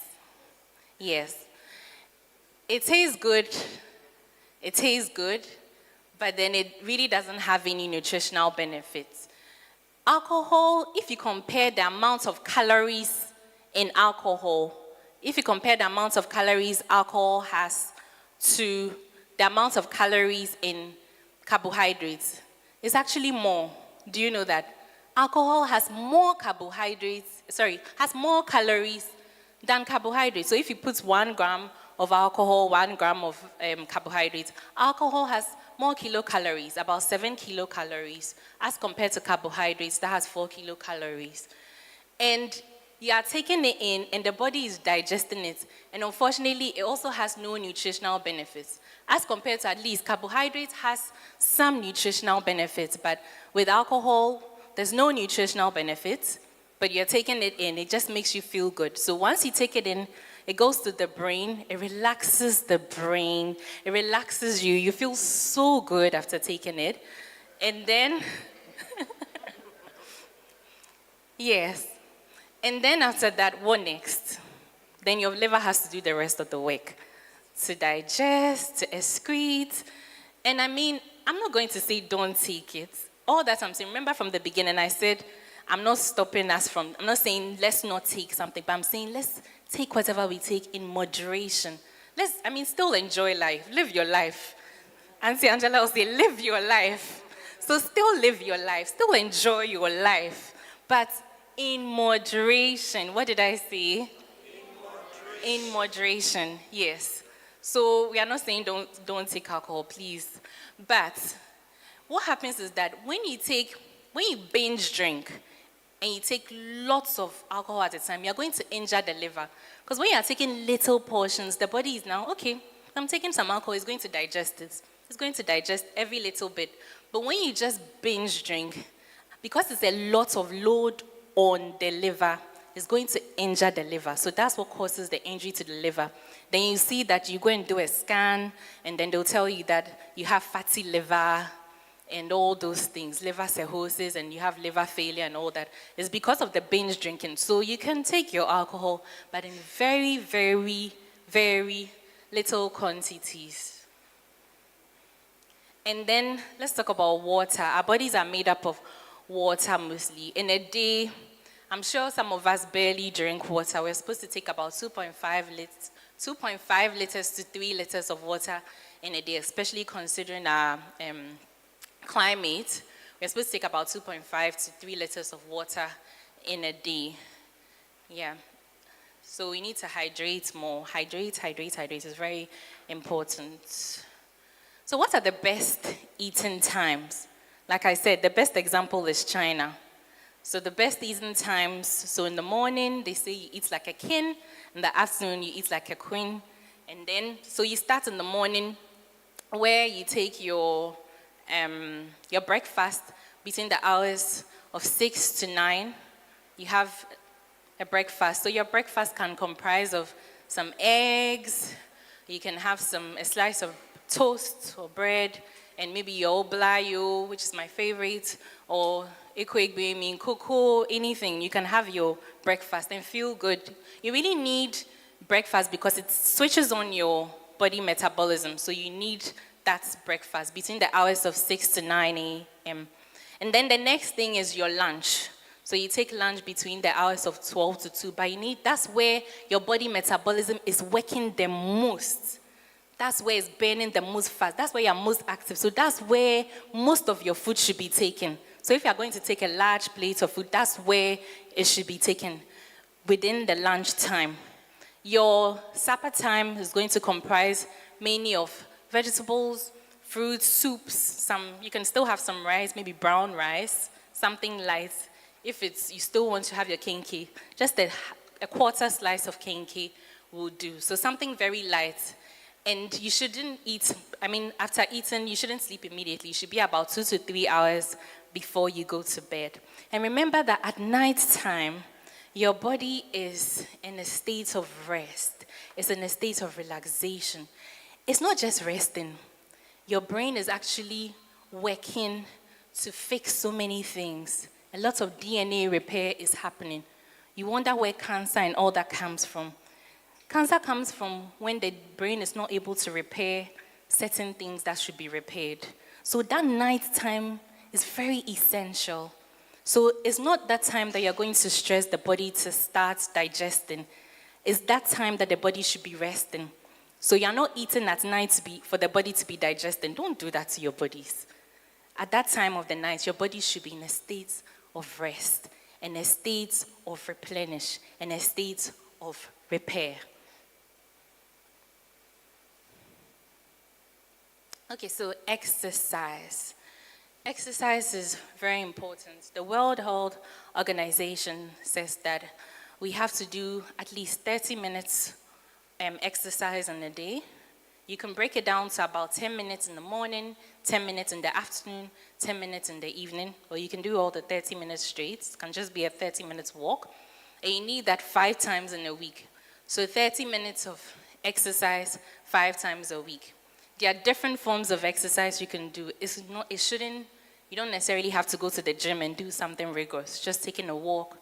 Yes. It tastes good. It tastes good. But then it really doesn't have any nutritional benefits. Alcohol, if you compare the amount of calories in alcohol, if you compare the amount of calories alcohol has to the amount of calories in carbohydrates, it's actually more. Do you know that? Alcohol has more has more calories than carbohydrates. So if you put 1 gram of alcohol, 1 gram of carbohydrates, alcohol has more kilocalories, about 7 kilocalories, as compared to carbohydrates that has 4 kilocalories. And you are taking it in, and the body is digesting it. And unfortunately, it also has no nutritional benefits. As compared to at least carbohydrates has some nutritional benefits, but with alcohol, there's no nutritional benefits. but you're taking it in. It just makes you feel good. So once you take it in, it goes to the brain. It relaxes the brain. It relaxes you. You feel so good after taking it. And then, yes. And then after that, what next? Then your liver has to do the rest of the work to digest, to excrete. And I mean, I'm not going to say don't take it. All that I'm saying, remember from the beginning, I said, I'm not stopping us from, I'm not saying let's not take something, but I'm saying let's take whatever we take in moderation. Still enjoy life, live your life. Auntie Angela will say, live your life. So still live your life, still enjoy your life, but in moderation. What did I say? In moderation, yes. So we are not saying don't take alcohol, please. But what happens is that when you binge drink and you take lots of alcohol at a time, you're going to injure the liver. Because when you're taking little portions, the body is now, okay, I'm taking some alcohol, it's going to digest it. It's going to digest every little bit. But when you just binge drink, because it's a lot of load on the liver, it's going to injure the liver. So that's what causes the injury to the liver. Then you see that you go and do a scan, and then they'll tell you that you have fatty liver and all those things, liver cirrhosis, and you have liver failure and all that. It's because of the binge drinking. So you can take your alcohol, but in very, very, very little quantities. And then let's talk about water. Our bodies are made up of water mostly. In a day, I'm sure some of us barely drink water. We're supposed to take about 2.5 liters to 3 liters of water in a day, especially considering our climate. We're supposed to take about 2.5 to 3 liters of water in a day. Yeah. So we need to hydrate more. Hydrate is very important. So what are the best eating times? Like I said, the best example is China. So the best eating times, so in the morning, they say you eat like a king. In the afternoon, you eat like a queen. And then, so you start in the morning where you take your breakfast between the hours of 6 to 9. You have a breakfast. So your breakfast can comprise of some eggs. You can have a slice of toast or bread, and maybe your oblayo, which is my favorite, or ekwegbe, cocoa, anything. You can have your breakfast and feel good. You really need breakfast because it switches on your body metabolism. So you need that breakfast between the hours of 6 to 9 a.m. And then the next thing is your lunch. So you take lunch between the hours of 12 to 2, but that's where your body metabolism is working the most. That's where it's burning the most fast. That's where you're most active. So that's where most of your food should be taken. So if you're going to take a large plate of food, that's where it should be taken, within the lunch time. Your supper time is going to comprise mainly of vegetables, fruits, soups. You can still have some rice, maybe brown rice, something light. If you still want to have your kenkey, just a quarter slice of kenkey will do. So something very light. And you shouldn't eat, after eating, you shouldn't sleep immediately. You should be about 2 to 3 hours before you go to bed. And remember that at night time, your body is in a state of rest. It's in a state of relaxation. It's not just resting. Your brain is actually working to fix so many things. A lot of DNA repair is happening. You wonder where cancer and all that comes from. Cancer comes from when the brain is not able to repair certain things that should be repaired. So that night time is very essential. So it's not that time that you're going to stress the body to start digesting. It's that time that the body should be resting. So you're not eating at night for the body to be digesting. Don't do that to your bodies. At that time of the night, your body should be in a state of rest, in a state of replenish, in a state of repair. Okay, so exercise. Exercise is very important. The World Health Organization says that we have to do at least 30 minutes exercise in a day. You can break it down to about 10 minutes in the morning, 10 minutes in the afternoon, 10 minutes in the evening, or you can do all the 30 minutes straight. It can just be a 30 minutes walk. And you need that 5 times in a week. So 30 minutes of exercise 5 times a week. There are different forms of exercise you can do. You don't necessarily have to go to the gym and do something rigorous. Just taking a walk,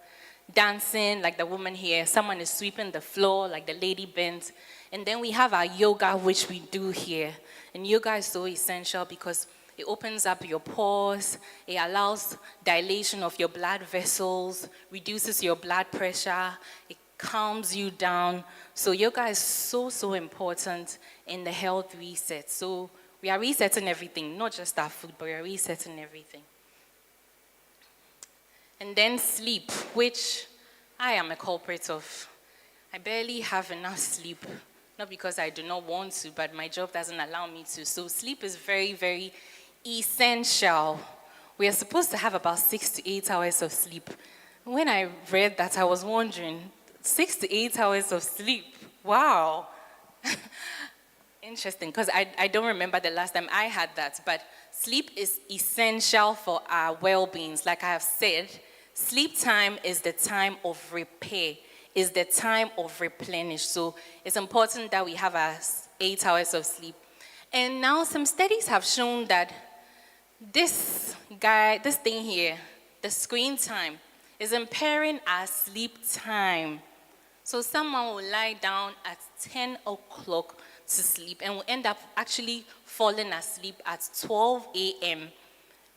dancing like the woman here. Someone is sweeping the floor like the lady bent. And then we have our yoga, which we do here. And yoga is so essential because it opens up your pores. It allows dilation of your blood vessels, reduces your blood pressure. It calms you down. So yoga is so, so important in the health reset. So we are resetting everything, not just our food, but we are resetting everything. And then sleep, which I am a culprit of. I barely have enough sleep, not because I do not want to, but my job doesn't allow me to. So sleep is very, very essential. We are supposed to have about 6 to 8 hours of sleep. When I read that, I was wondering, 6 to 8 hours of sleep, wow. Interesting, because I don't remember the last time I had that, but sleep is essential for our well-beings. Like I have said, sleep time is the time of repair, is the time of replenish. So it's important that we have our 8 hours of sleep. And now some studies have shown that this thing here, the screen time, is impairing our sleep time. So someone will lie down at 10 o'clock to sleep and will end up actually falling asleep at 12 a.m.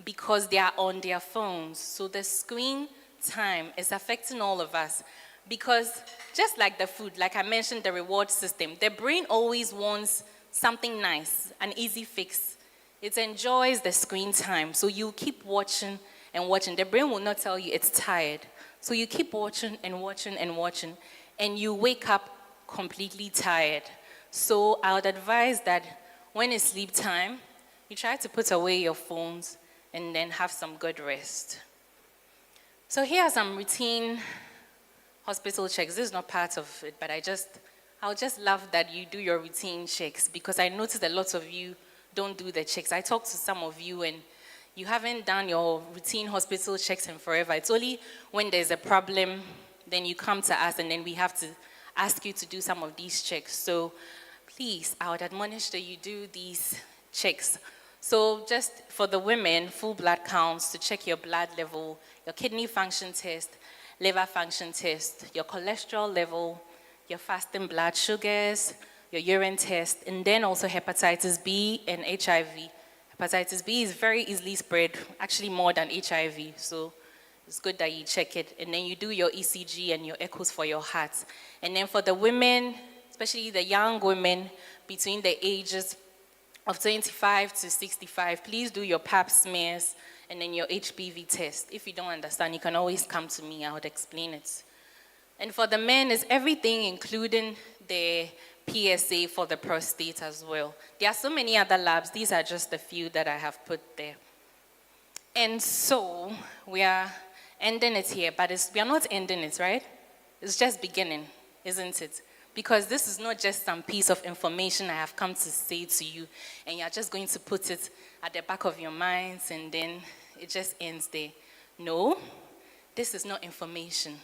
because they are on their phones. So the screen time is affecting all of us because just like the food, like I mentioned, the reward system, the brain always wants something nice, an easy fix. It enjoys the screen time. So you keep watching and watching. The brain will not tell you it's tired. So you keep watching and watching and watching, and you wake up completely tired. So I would advise that when it's sleep time, you try to put away your phones and then have some good rest. So here are some routine hospital checks. This is not part of it, but I would just love that you do your routine checks because I noticed a lot of you don't do the checks. I talked to some of you and you haven't done your routine hospital checks in forever. It's only when there's a problem, then you come to us and then we have to ask you to do some of these checks. So please, I would admonish that you do these checks. So just for the women, full blood counts to check your blood level, your kidney function test, liver function test, your cholesterol level, your fasting blood sugars, your urine test, and then also hepatitis B and HIV. Hepatitis B is very easily spread, actually more than HIV, so it's good that you check it. And then you do your ECG and your echoes for your heart. And then for the women, especially the young women between the ages of 25 to 65, please do your pap smears and then your HPV test. If you don't understand, you can always come to me, I would explain it. And for the men, it's everything including the PSA for the prostate as well. There are so many other labs. These are just a few that I have put there. And so we are ending it here, but we are not ending it, right? It's just beginning, isn't it? Because this is not just some piece of information I have come to say to you, and you're just going to put it at the back of your minds, and then it just ends there. No, this is not information.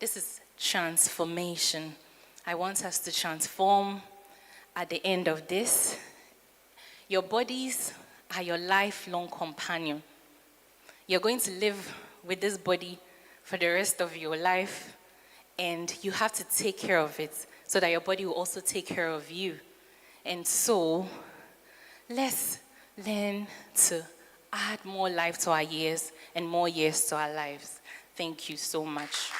This is transformation. I want us to transform at the end of this. Your bodies are your lifelong companion. You're going to live with this body for the rest of your life, and you have to take care of it so that your body will also take care of you. And so, let's learn to add more life to our years and more years to our lives. Thank you so much.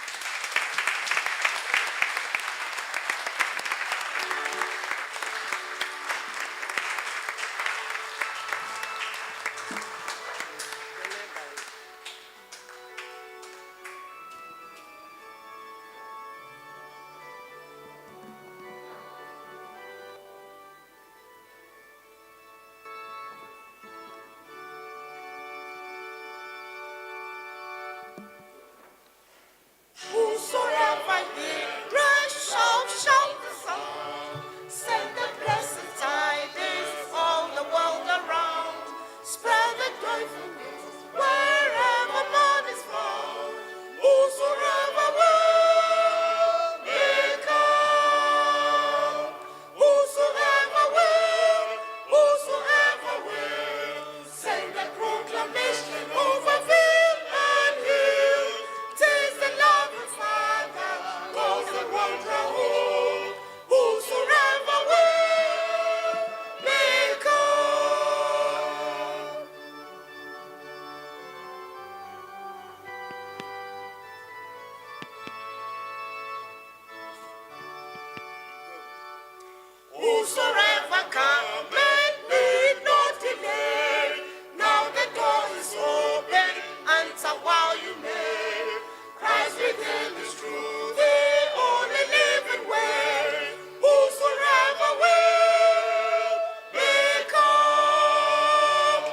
Whosoever come and need not delay. Now the door is open, answer while you may. Christ within is true, the only living way. Whosoever will, may come.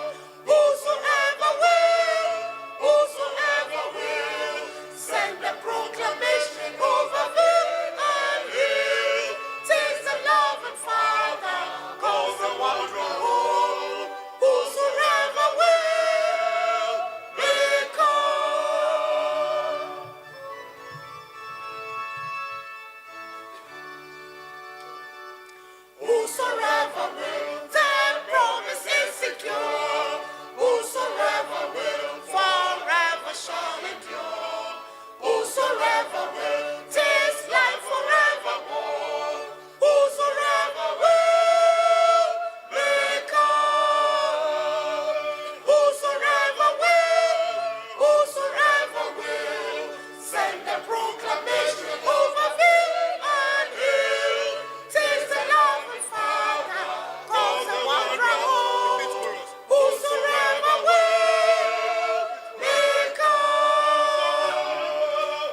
Whosoever will, send the proclamation over hill and hill. Taste the love and Father, calls the wanderer home. Whosoever will, may come. Whosoever will, that promise is secure. Whosoever will, forever shall endure. Whosoever will, taste life forevermore. Whosoever will, may come. Whosoever will, send the proclamation over hill and hill. Taste the love and Father, calls the wanderer home. Whosoever will, may come.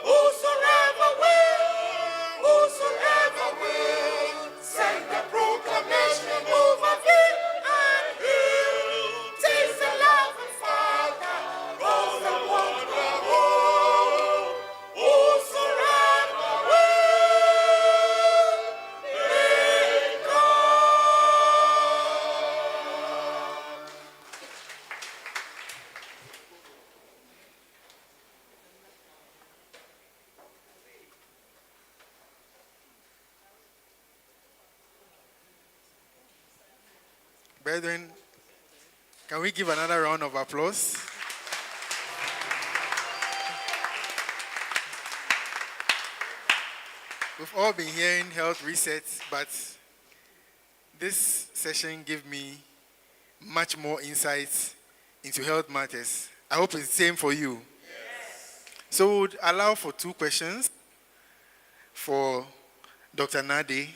Whosoever will, send the proclamation over hill and hill. Taste the love and Father, calls the wanderer home. Whosoever will, may come. Brethren, can we give another round of applause? We've all been hearing health resets, but this session gave me much more insights into health matters. I hope it's the same for you. Yes. So we would allow for 2 questions for Dr. Nade.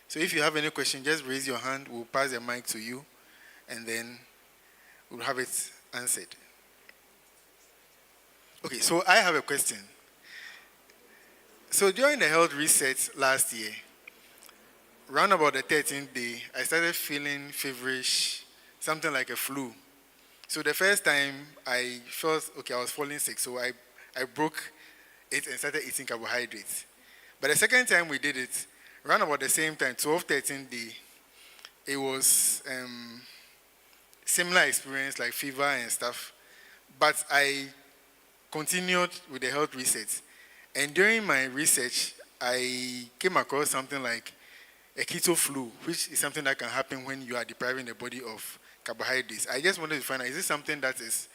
So if you have any question, just raise your hand. We'll pass the mic to you, and then we'll have it answered. Okay, so I have a question. So during the health reset last year, round about the 13th day, I started feeling feverish, something like a flu. So the first time I felt, okay, I was falling sick, so I broke it and started eating carbohydrates. But the second time we did it, around about the same time, 13th day, it was similar experience like fever and stuff. But I continued with the health research. And during my research, I came across something like a keto flu, which is something that can happen when you are depriving the body of carbohydrates. I just wanted to find out, is this something that is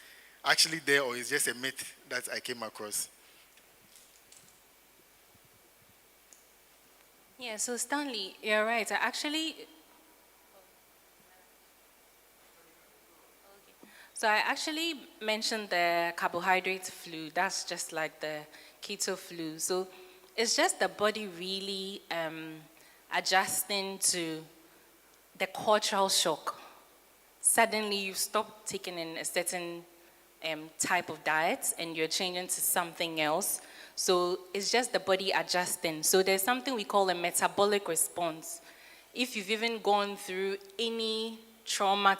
actually there, or is just a myth that I came across? Yeah, so Stanley, you're right. I actually mentioned the carbohydrate flu. That's just like the keto flu. So it's just the body really adjusting to the cultural shock. Suddenly you stop taking in a certain type of diet and you're changing to something else. So it's just the body adjusting. So there's something we call a metabolic response. If you've even gone through any trauma,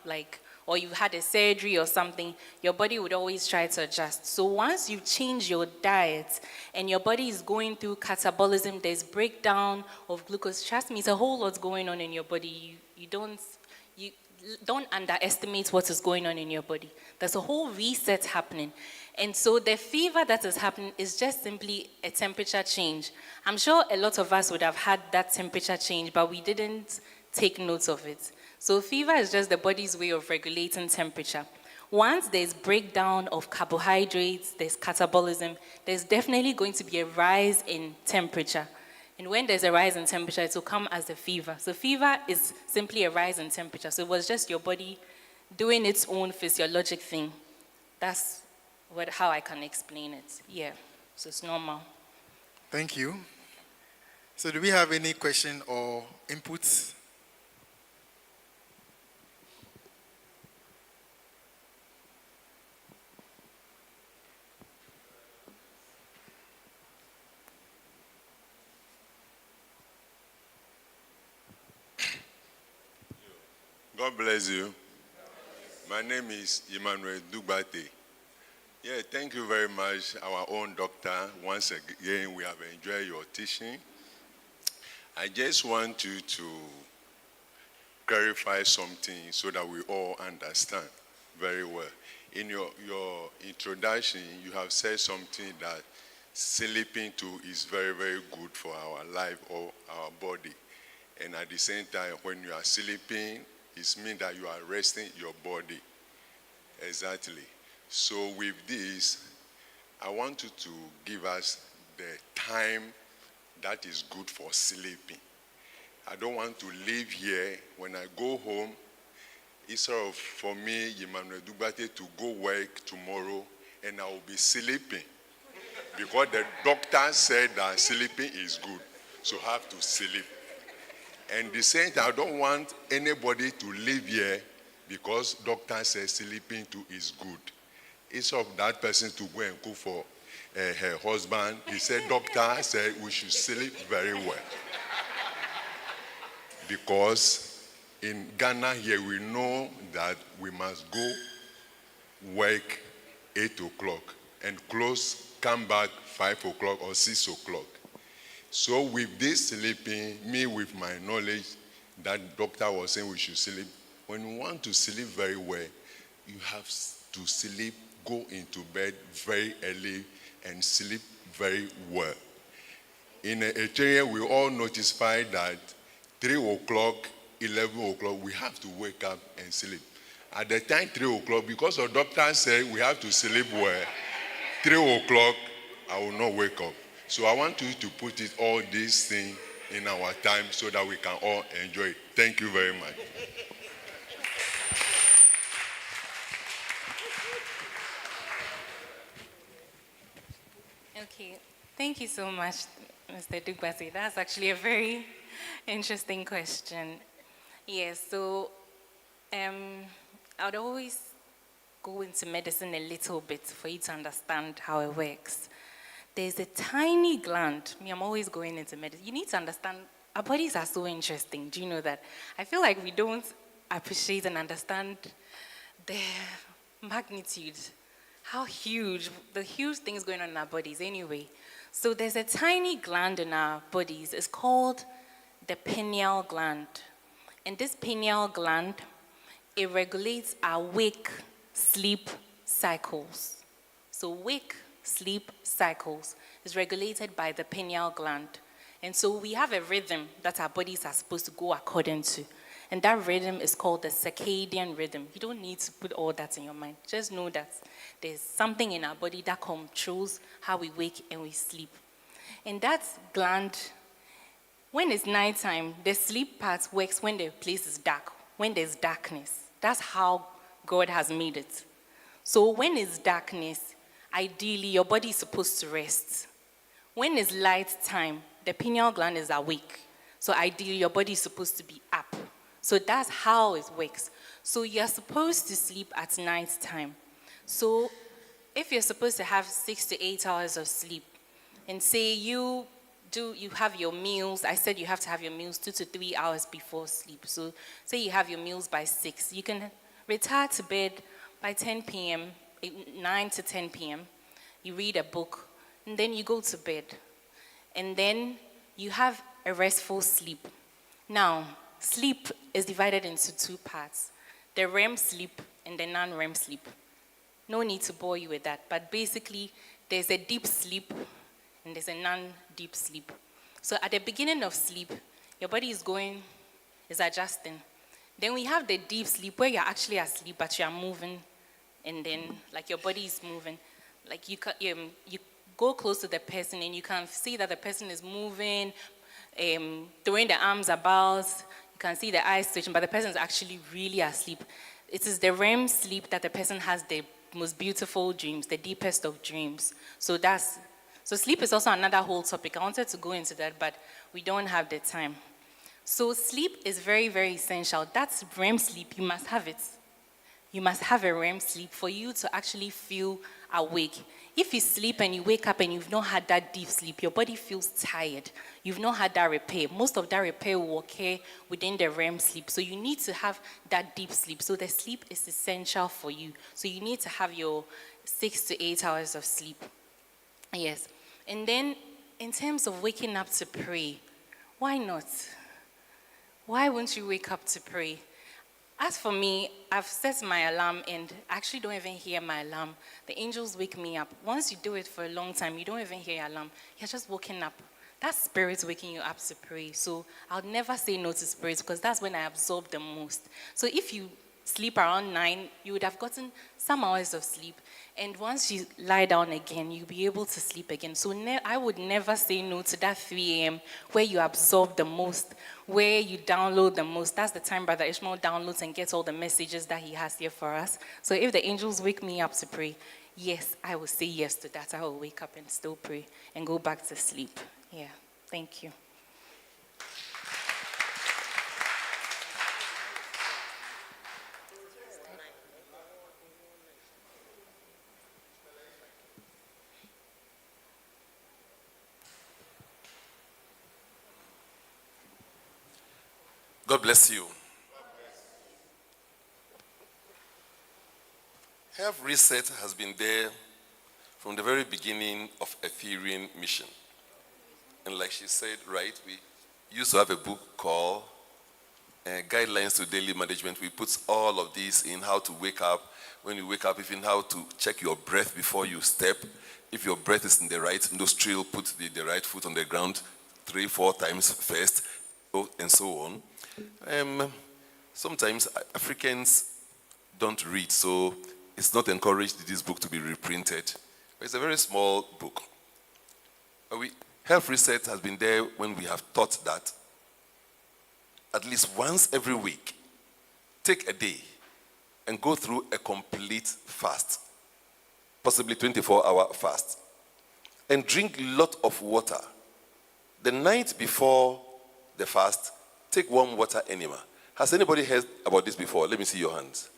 like, or you've had a surgery or something, your body would always try to adjust. So once you change your diet and your body is going through catabolism, there's breakdown of glucose. Trust me, it's a whole lot going on in your body. You don't underestimate what is going on in your body. There's a whole reset happening. And so the fever that is happening is just simply a temperature change. I'm sure a lot of us would have had that temperature change, but we didn't take note of it. So fever is just the body's way of regulating temperature. Once there's breakdown of carbohydrates, there's catabolism, there's definitely going to be a rise in temperature. And when there's a rise in temperature, it will come as a fever. So fever is simply a rise in temperature. So it was just your body doing its own physiologic thing. That's how I can explain it. Yeah, so it's normal. Thank you. So do we have any question or inputs? God bless you. My name is Emmanuel Dugbate. Yeah, thank you very much, our own doctor. Once again, we have enjoyed your teaching. I just want you to clarify something so that we all understand very well. In your introduction, you have said something that sleeping too is very, very good for our life or our body. And at the same time, when you are sleeping, it means that you are resting your body. Exactly. So with this, I want you to give us the time that is good for sleeping. I don't want to live here. When I go home, instead of for me, Emmanuel Dugbate, to go work tomorrow and I will be sleeping. Because the doctor said that sleeping is good. So I have to sleep. And the same time, I don't want anybody to live here because doctor says sleeping too is good. Instead of that person to go and cook for her husband, he said, doctor said we should sleep very well. Because in Ghana here, we know that we must go work 8 o'clock and close, come back 5 o'clock or 6 o'clock. So with this sleeping, me with my knowledge that doctor was saying we should sleep, when you want to sleep very well, you have to sleep, go into bed very early and sleep very well. In Etherean, we all notify that 3 o'clock, 11 o'clock, we have to wake up and sleep. At the time 3 o'clock, because the doctor said we have to sleep well, 3 o'clock, I will not wake up. So I want you to put it all these things in our time so that we can all enjoy it. Thank you very much. Okay, thank you so much, Mr. Dugbasi. That's actually a very interesting question. Yes, so I would always go into medicine a little bit for you to understand how it works. There's a tiny gland. I'm always going into medicine. You need to understand, our bodies are so interesting. Do you know that? I feel like we don't appreciate and understand the magnitude, how huge, the huge things going on in our bodies anyway. So there's a tiny gland in our bodies. It's called the pineal gland. And this pineal gland, it regulates our wake-sleep cycles. So wake-sleep cycles is regulated by the pineal gland. And so we have a rhythm that our bodies are supposed to go according to. And that rhythm is called the circadian rhythm. You don't need to put all that in your mind. Just know that there's something in our body that controls how we wake and we sleep. And that gland, when it's nighttime, the sleep part works when the place is dark, when there's darkness. That's how God has made it. So when it's darkness, ideally your body is supposed to rest. When it's light time, the pineal gland is awake. So ideally your body is supposed to be up. So that's how it works. So you're supposed to sleep at night time. So if you're supposed to have 6 to 8 hours of sleep, and say you have your meals, I said you have to have your meals 2 to 3 hours before sleep. So say you have your meals by 6, you can retire to bed by 10 p.m., 9 to 10 p.m., you read a book, and then you go to bed. And then you have a restful sleep. Now, sleep is divided into 2 parts, the REM sleep and the non-REM sleep. No need to bore you with that, but basically, there's a deep sleep and there's a non-deep sleep. So at the beginning of sleep, your body is adjusting. Then we have the deep sleep where you're actually asleep, but you're moving, and then like your body is moving. Like you go close to the person and you can see that the person is moving, throwing the arms about. You can see the eyes twitching, but the person is actually really asleep. It is the REM sleep that the person has the most beautiful dreams, the deepest of dreams. So that's So sleep is also another whole topic. I wanted to go into that, but we don't have the time. So sleep is very, very essential. That's REM sleep. You must have it. You must have a REM sleep for you to actually feel awake. If you sleep and you wake up and you've not had that deep sleep, your body feels tired. You've not had that repair. Most of that repair will occur within the REM sleep. So you need to have that deep sleep. So the sleep is essential for you. So you need to have your 6 to 8 hours of sleep. Yes. And then in terms of waking up to pray, why not? Why won't you wake up to pray? As for me, I've set my alarm and I actually don't even hear my alarm. The angels wake me up. Once you do it for a long time, you don't even hear your alarm. You're just waking up. That spirit's waking you up to pray. So I'll never say no to spirits because that's when I absorb the most. So if you sleep around 9, you would have gotten some hours of sleep. And once you lie down again, you'll be able to sleep again. So I would never say no to that 3 a.m. where you absorb the most, where you download the most. That's the time Brother Ishmael downloads and gets all the messages that he has here for us. So if the angels wake me up to pray, yes, I will say yes to that. I will wake up and still pray and go back to sleep. Yeah, thank you. God bless you. Health Reset has been there from the very beginning of Etherean mission. And like she said, right, we used to have a book called Guidelines to Daily Management. We put all of these in how to wake up, when you wake up, even how to check your breath before you step. If your breath is in the right nostril, put the right foot on the ground 3-4 times first, and so on. Sometimes Africans don't read, so it's not encouraged this book to be reprinted. But it's a very small book. Health Reset has been there when we have taught that at least once every week, take a day and go through a complete fast, possibly 24-hour fast, and drink a lot of water. The night before the fast, take warm water enema. Has anybody heard about this before? Let me see your hands.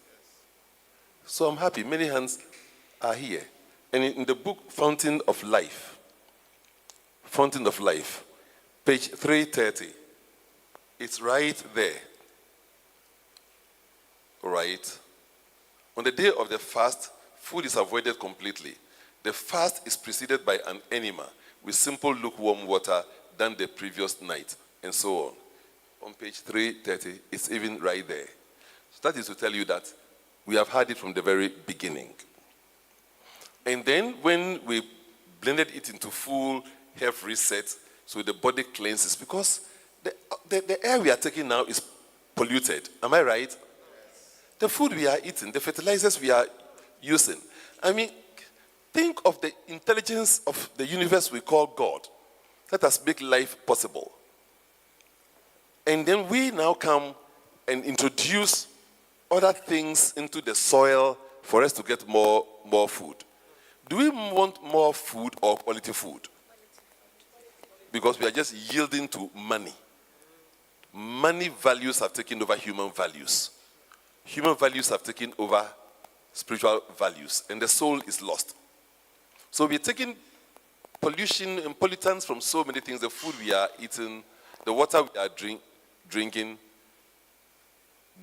So I'm happy. Many hands are here. And in the book, Fountain of Life, page 330, it's right there. Right? On the day of the fast, food is avoided completely. The fast is preceded by an enema with simple lukewarm water done the previous night, and so on. On page 330, it's even right there. So that is to tell you that we have had it from the very beginning. And then when we blended it into full health reset, so the body cleanses, because the air we are taking now is polluted. Am I right? The food we are eating, the fertilizers we are using. I mean, think of the intelligence of the universe we call God. Let us make life possible. And then we now come and introduce other things into the soil for us to get more food. Do we want more food or quality food? Because we are just yielding to money. Money values have taken over human values. Human values have taken over spiritual values, and the soul is lost. So we're taking pollution and pollutants from so many things, the food we are eating, the water we are drinking.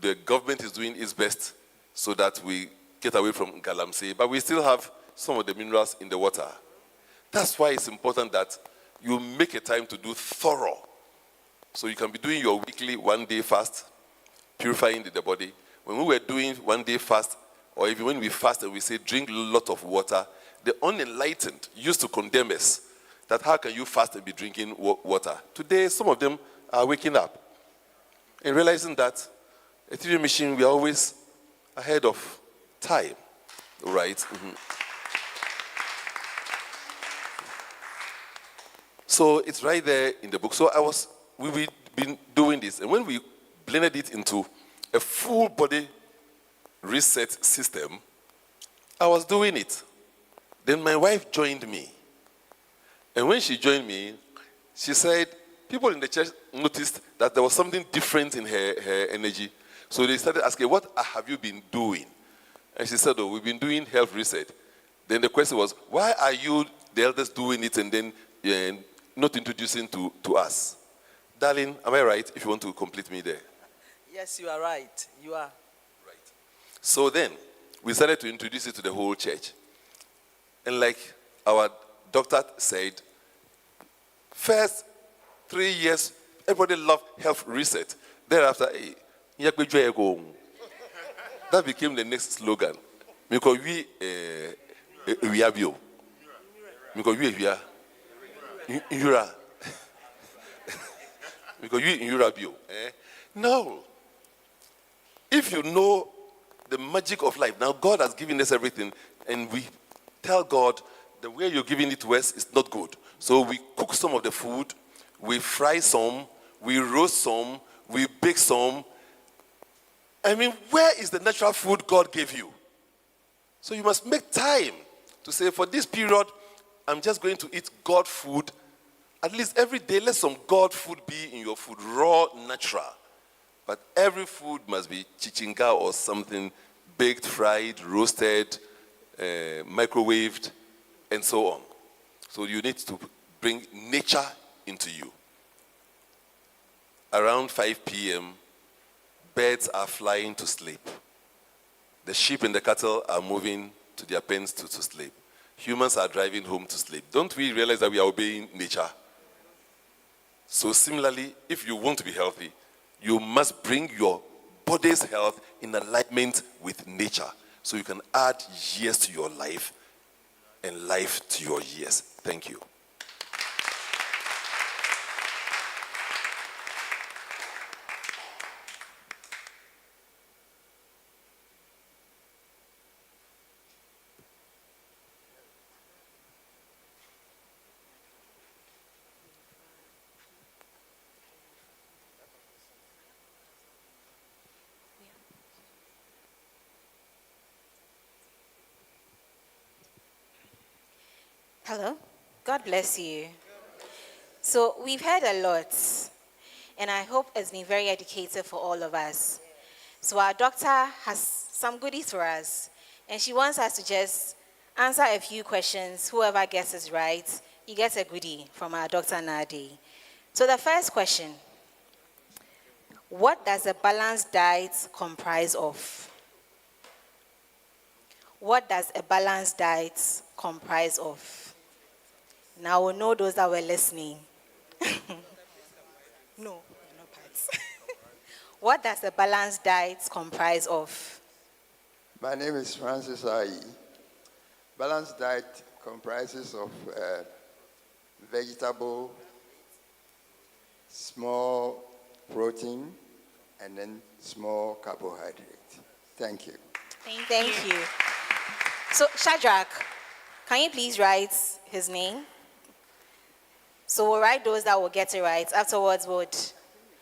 The government is doing its best so that we get away from galamsey, but we still have some of the minerals in the water. That's why it's important that you make a time to do thorough. So you can be doing your weekly 1-day fast, purifying the body. When we were doing 1-day fast, or even when we fast and we say drink a lot of water, the unenlightened used to condemn us that how can you fast and be drinking water? Today, some of them are waking up and realizing that Ethereum machine, we are always ahead of time, right? Mm-hmm. So it's right there in the book. So we've been doing this, and when we blended it into a full body reset system, I was doing it. Then my wife joined me. And when she joined me, she said people in the church noticed that there was something different in her energy. So they started asking, what have you been doing? And she said, oh, we've been doing health reset. Then the question was, why are you, the elders, doing it and then not introducing to us? Darling, am I right if you want to complete me there? Yes, you are right. You are. Right. So then, we started to introduce it to the whole church. And like our doctor said, first 3 years, everybody loved health reset. Thereafter, that became the next slogan. Because we have you. Because we are Yura. Because you in Europe, no. If you know the magic of life, now God has given us everything, and we tell God the way you're giving it to us is not good. So we cook some of the food, we fry some, we roast some, we bake some. I mean, where is the natural food God gave you? So you must make time to say, for this period, I'm just going to eat God food. At least every day, let some God food be in your food, raw, natural. But every food must be chichinga or something, baked, fried, roasted, microwaved, and so on. So you need to bring nature into you. Around 5 p.m., birds are flying to sleep. The sheep and the cattle are moving to their pens to sleep. Humans are driving home to sleep. Don't we realize that we are obeying nature? So similarly, if you want to be healthy, you must bring your body's health in alignment with nature so you can add years to your life and life to your years. Thank you. Hello. God bless you. So we've heard a lot, and I hope it's been very educative for all of us. So our doctor has some goodies for us, and she wants us to just answer a few questions. Whoever gets it right, you get a goodie from our Dr. Nadi. So the first question, what does a balanced diet comprise of? What does a balanced diet comprise of? Now we know those that were listening. No parts. What does a balanced diet comprise of? My name is Francis Ayi. Balanced diet comprises of vegetable, small protein, and then small carbohydrate. Thank you. Thank you. So, Shadrach, can you please write his name? So we'll write those that will get it right. Afterwards,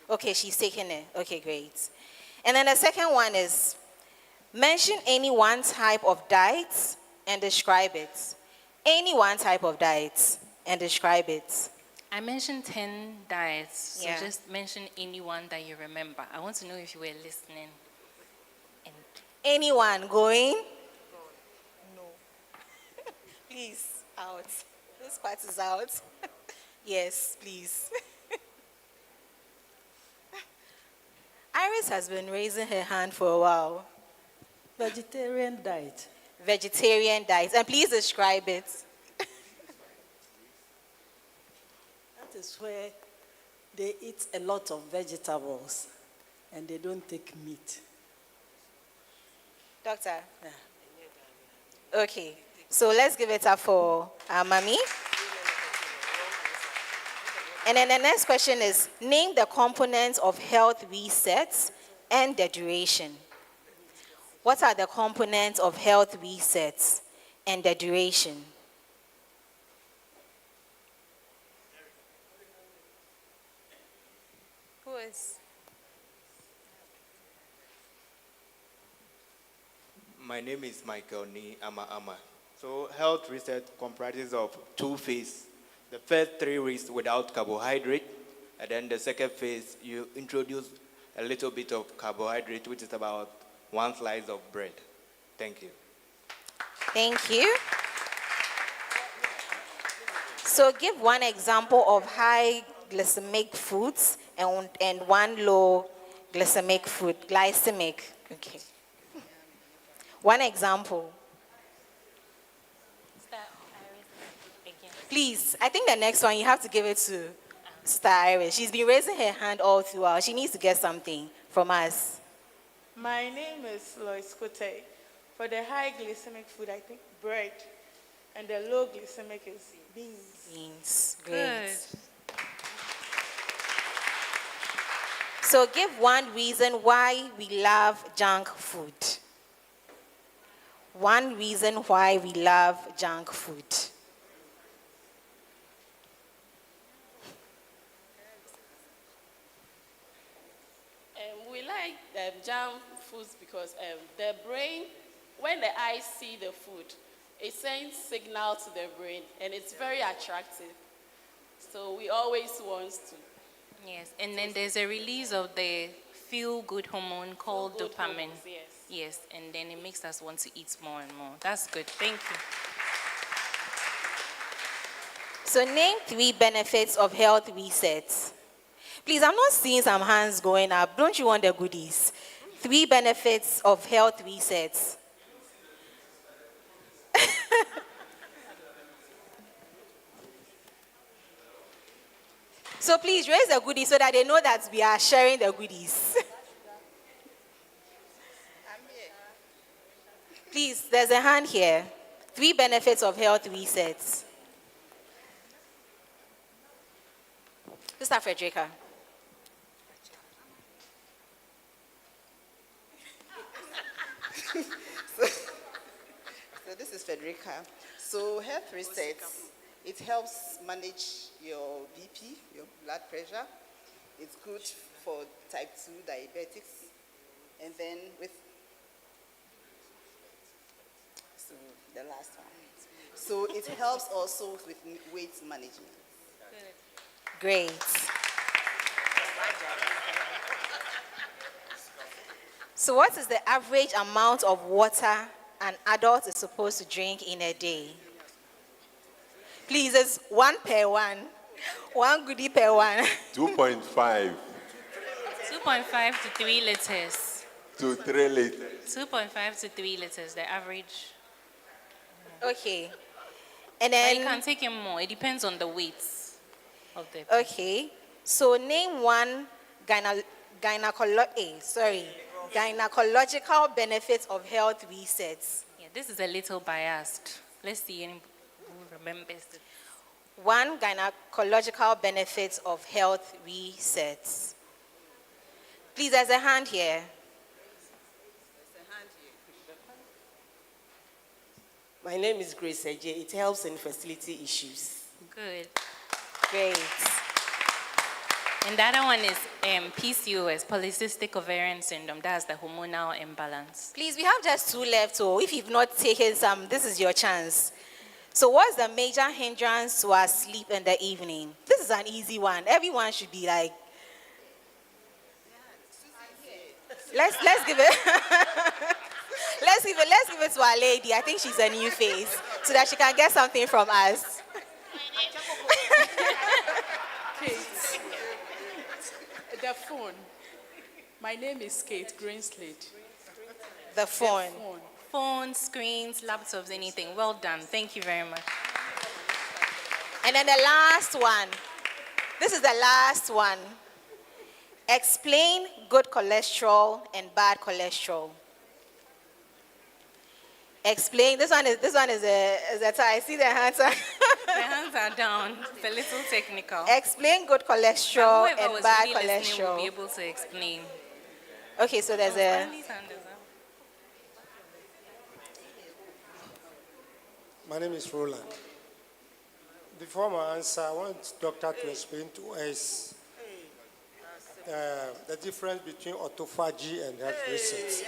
okay, she's taking it. Okay, great. And then the second one is, mention any one type of diet and describe it. Any one type of diet and describe it. I mentioned 10 diets, so Yeah. just mention any one that you remember. I want to know if you were listening. And Anyone going? No. Please, out. This part is out. Yes, please. Iris has been raising her hand for a while. Vegetarian diet. Vegetarian diet. And please describe it. That is where they eat a lot of vegetables and they don't take meat. Doctor? Yeah. Okay. So let's give it up for our mommy. And then the next question is, name the components of health resets and the duration. What are the components of health resets and the duration? Who is? My name is Michael Ni Ama Ama. So health reset comprises of 2 phases. The first 3 weeks without carbohydrate, and then the second phase, you introduce a little bit of carbohydrate, which is about 1 slice of bread. Thank you. Thank you. So give one example of high glycemic foods and one low glycemic food. Glycemic. Okay. One example. Please, I think the next one you have to give it to Star Iris. She's been raising her hand all throughout. She needs to get something from us. My name is Lois Kote. For the high glycemic food, I think bread. And the low glycemic is beans. Beans. Great. So give one reason why we love junk food. One reason why we love junk food. We like junk foods because the brain, when the eyes see the food, it sends signal to the brain and it's very attractive. So we always want to. Yes, and then there's a release of the feel-good hormone called dopamine. Hormones, yes. Yes, and then it makes us want to eat more and more. That's good. Thank you. So name 3 benefits of health resets. Please, I'm not seeing some hands going up. Don't you want the goodies? 3 benefits of health resets. So please raise the goodies so that they know that we are sharing the goodies. Please, there's a hand here. 3 benefits of health resets. Sister Frederica. So this is Federica. So health resets, it helps manage your BP, your blood pressure. It's good for type 2 diabetics. And then so the last one. So it helps also with weight management. Great. So what is the average amount of water an adult is supposed to drink in a day? Please, it's 1 per 1. 1 goodie per 1. 2.5 2.5 to 3 liters. to 3 liters. 2.5 to 3 liters, the average. Okay. And But then you can take in more. It depends on the weight of the. okay. So name one gynecological benefits of health resets. Yeah, this is a little biased. Let's see who remembers it. 1 gynecological benefits of health resets. Please, there's a hand here. My name is Grace Eje. It helps in fertility issues. Good. Great. And the other one is PCOS, polycystic ovarian syndrome. That's the hormonal imbalance. Please, we have just 2 left. So if you've not taken some, this is your chance. So what's the major hindrance to our sleep in the evening? This is an easy one. Everyone should be like, let's give it. let's give it to our lady. I think she's a new face, so that she can get something from us. Kate. The phone. My name is Kate Greenslade. The phone. Phones, screens, laptops, anything. Well done. Thank you very much. And then the last one. This is the last one. Explain good cholesterol and bad cholesterol. Explain. This one is a tie. See the hands are The hands are down. It's a little technical. Explain good cholesterol But whoever and was bad really listening cholesterol. will be able to explain. Okay, so there's a. My name is Roland. Before my answer, I want doctor to explain to us the difference between autophagy and health research.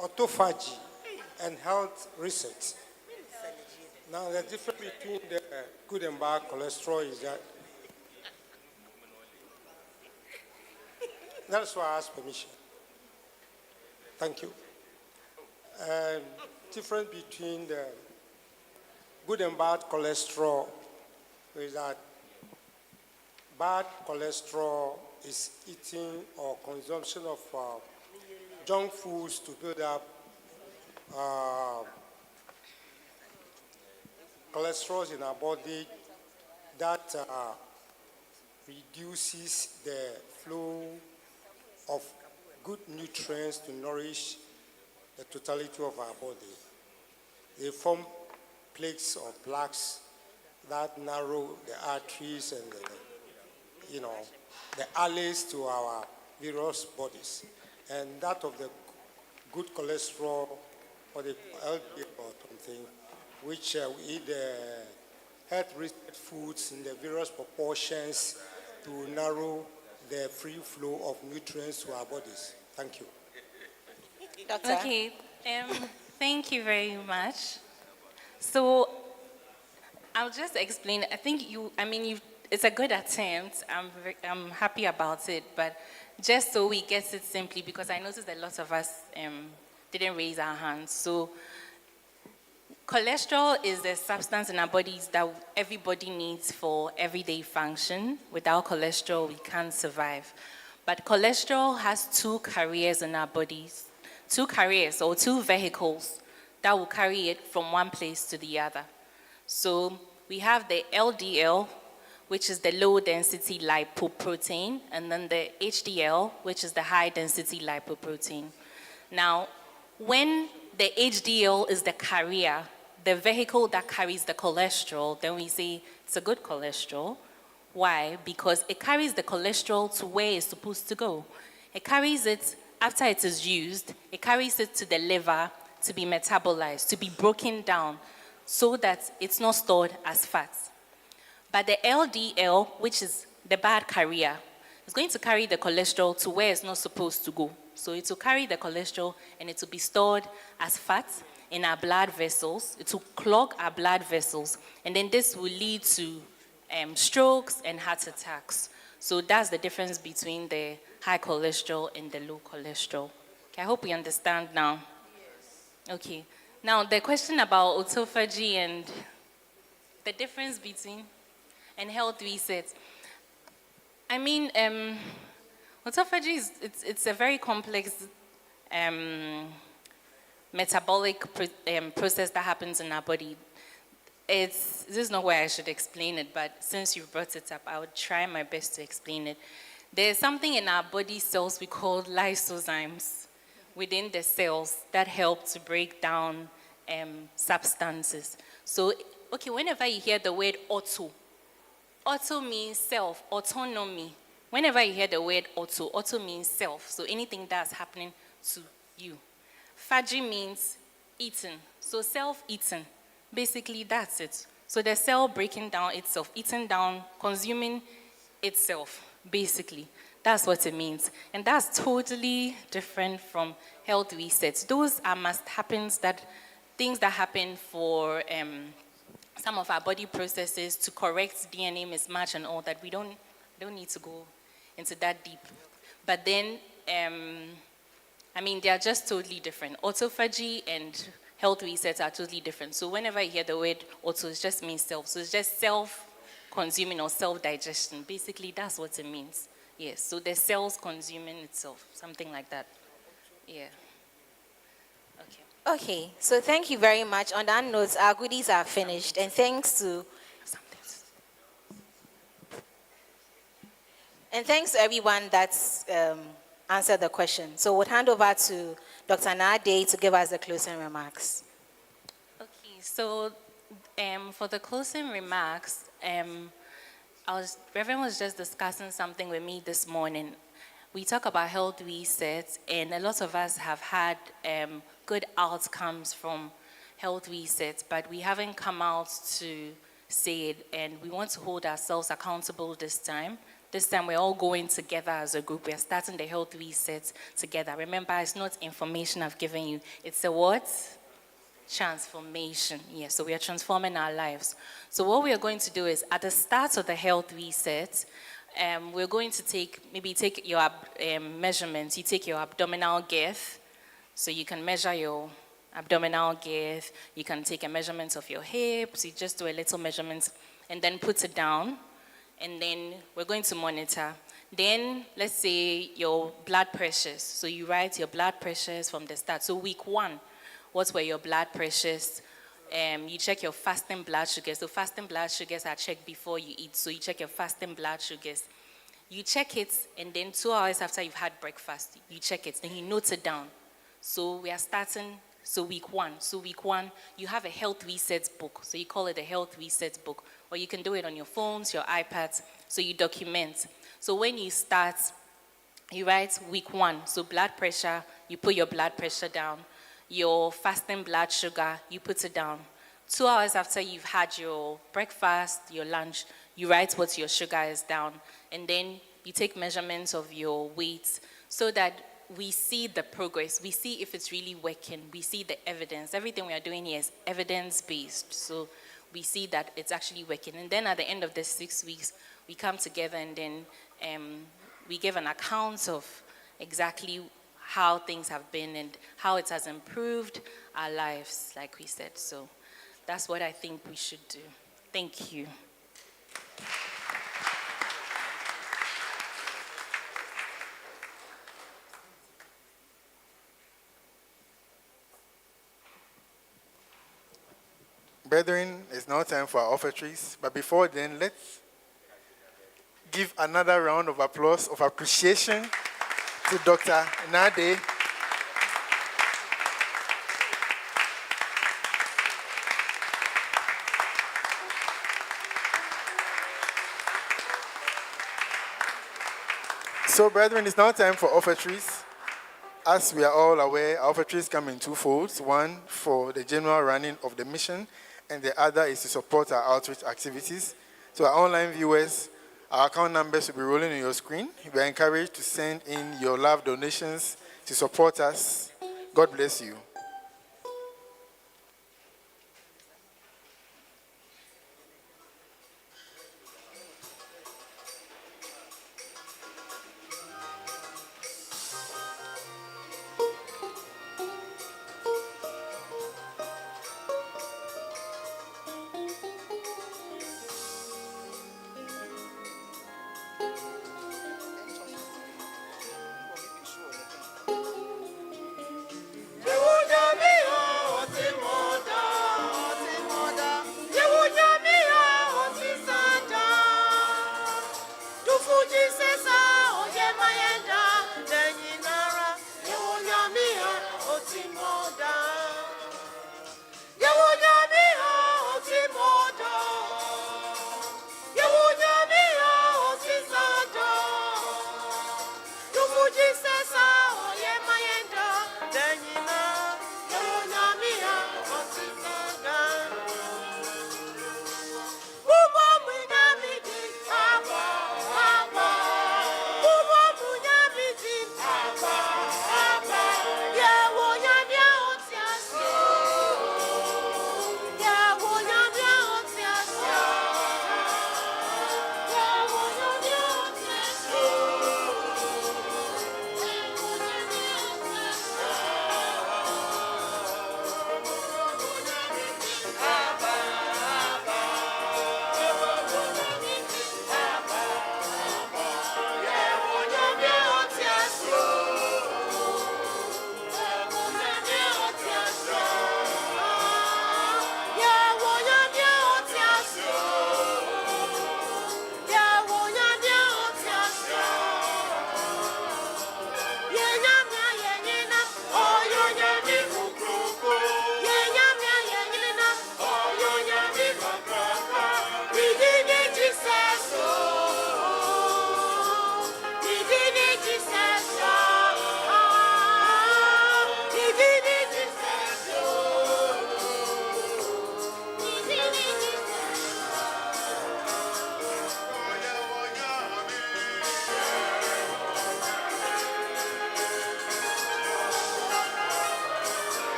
Autophagy and health research. Now, the difference between the good and bad cholesterol is that that's why I asked permission. Thank you. Difference between the good and bad cholesterol is that bad cholesterol is eating or consumption of junk foods to build up cholesterol in our body that reduces the flow of good nutrients to nourish the totality of our body. They form plaques or plaques that narrow the arteries and the alleys to our various bodies. And that of the good cholesterol or the LDL or something, which we eat health-rich foods in the various proportions to narrow the free flow of nutrients to our bodies. Thank you. Doctor? Okay, thank you very much. So I'll just explain. I think it's a good attempt. I'm happy about it, but just so we get it simply, because I noticed that lots of us didn't raise our hands. So cholesterol is the substance in our bodies that everybody needs for everyday function. Without cholesterol, we can't survive. But cholesterol has two carriers in our bodies, two carriers or two vehicles that will carry it from one place to the other. So we have the LDL, which is the low-density lipoprotein, and then the HDL, which is the high-density lipoprotein. Now, when the HDL is the carrier, the vehicle that carries the cholesterol, then we say it's a good cholesterol. Why? Because it carries the cholesterol to where it's supposed to go. It carries it, after it is used, it carries it to the liver to be metabolized, to be broken down, so that it's not stored as fat. But the LDL, which is the bad carrier, is going to carry the cholesterol to where it's not supposed to go. So it will carry the cholesterol and it will be stored as fat in our blood vessels. It will clog our blood vessels, and then this will lead to strokes and heart attacks. So that's the difference between the high cholesterol and the low cholesterol. Okay, I hope we understand now. Okay. Now, the question about autophagy and the difference between and health reset. I mean, autophagy it's a very complex metabolic process that happens in our body. This is not where I should explain it, but since you brought it up, I would try my best to explain it. There's something in our body cells we call lysozymes within the cells that help to break down substances. So, okay, whenever you hear the word auto means self, autonomy. Whenever you hear the word auto means self. So anything that's happening to you. Phagy means eating. So self-eating. Basically, that's it. So the cell breaking down itself, eating down, consuming itself, basically. That's what it means. And that's totally different from health resets. Those are must-happens, things that happen for some of our body processes to correct DNA mismatch and all that. We don't need to go into that deep. But then, they are just totally different. Autophagy and health resets are totally different. So whenever you hear the word auto, it just means self. So it's just self-consuming or self-digestion. Basically, that's what it means. Yes, so the cells consuming itself, something like that. Yeah. Okay, so thank you very much. On that note, our goodies are finished. And thanks to everyone that's answered the question. So we'll hand over to Dr. Nade to give us the closing remarks. Okay, so for the closing remarks, Reverend was just discussing something with me this morning. We talk about health resets, and a lot of us have had good outcomes from health resets, but we haven't come out to say it, and we want to hold ourselves accountable this time. This time we're all going together as a group. We're starting the health resets together. Remember, it's not information I've given you. It's a what? transformation. Yes, so we are transforming our lives. So what we are going to do is at the start of the health reset, we're going to take your measurements. You take your abdominal girth, so you can measure your abdominal girth. You can take a measurement of your hips. You just do a little measurement and then put it down. And then we're going to monitor. Then let's say your blood pressures. So you write your blood pressures from the start. So week 1, what were your blood pressures? You check your fasting blood sugars. So fasting blood sugars are checked before you eat. So you check your fasting blood sugars. You check it, and then 2 hours after you've had breakfast, you check it, then you note it down. So we are starting, week 1. So week 1, you have a health reset book. So you call it a health reset book. Or you can do it on your phones, your iPads. So you document. So when you start, you write week 1. So blood pressure, you put your blood pressure down. Your fasting blood sugar, you put it down. 2 hours after you've had your breakfast, your lunch, you write what your sugar is down. And then you take measurements of your weight so that we see the progress. We see if it's really working. We see the evidence. Everything we are doing here is evidence-based. So we see that it's actually working. And then at the end of the 6 weeks, we come together and then we give an account of exactly how things have been and how it has improved our lives, like we said. So that's what I think we should do. Thank you. Brethren, it's now time for our offertories. But before then, let's give another round of applause of appreciation to Dr. Nade. So, brethren, it's now time for offertories. As we are all aware, our offertories come in 2 folds. One for the general running of the mission, and the other is to support our outreach activities. So our online viewers, our account numbers will be rolling on your screen. You are encouraged to send in your love donations to support us. God bless you. They will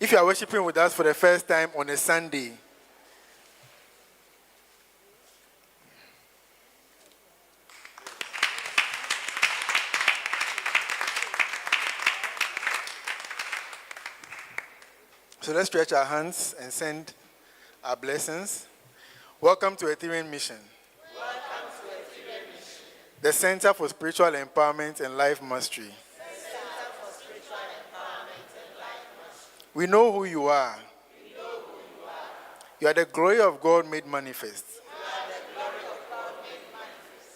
If you are worshiping with us for the first time on a Sunday, so let's stretch our hands and send our blessings. Welcome to Etherean Mission. The Center for Spiritual Empowerment and Life Mastery. We know who you are. You are the glory of God made manifest.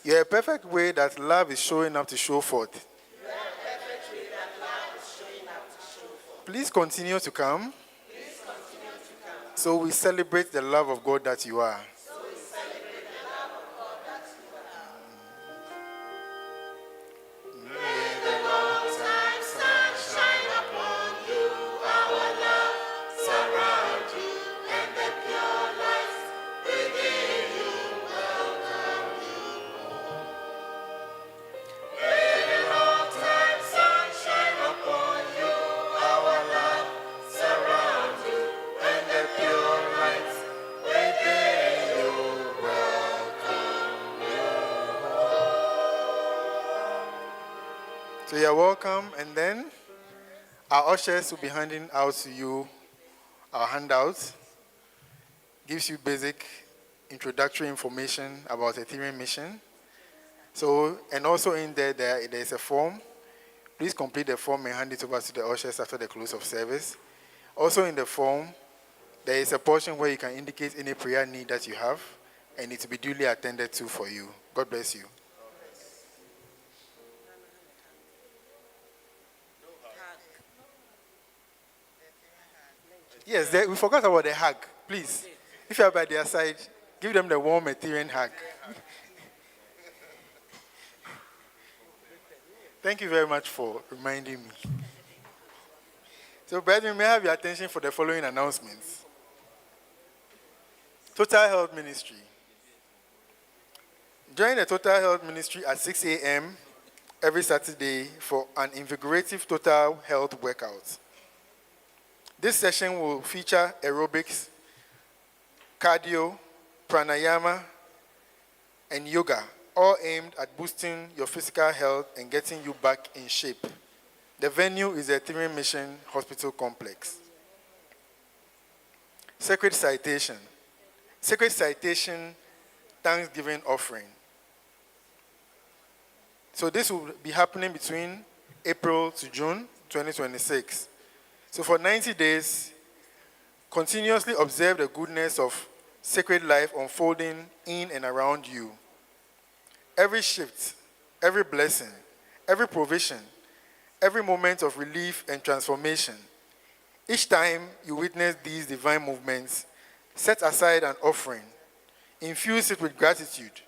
You are a perfect way that love is showing up to show forth. Please continue to come. So we celebrate the love of God that you are. So you're welcome, and then our ushers will be handing out to you our handouts. Gives you basic introductory information about Ethereum Mission. So, and also in there is a form. Please complete the form and hand it over to the ushers after the close of service. Also in the form, there is a portion where you can indicate any prayer need that you have, and it will be duly attended to for you. God bless you. Yes, we forgot about the hug. Please, if you are by their side, give them the warm Etherean hug. Thank you very much for reminding me. So, brethren, may I have your attention for the following announcements. Total Health Ministry. Join the Total Health Ministry at 6 a.m. every Saturday for an invigorative total health workout. This session will feature aerobics, cardio, pranayama, and yoga, all aimed at boosting your physical health and getting you back in shape. The venue is the Ethereum Mission Hospital Complex. Sacred Citation. Sacred Citation Thanksgiving Offering. So this will be happening between April to June 2026. So for 90 days, continuously observe the goodness of sacred life unfolding in and around you. Every shift, every blessing, every provision, every moment of relief and transformation. Each time you witness these divine movements, set aside an offering. Infuse it with gratitude.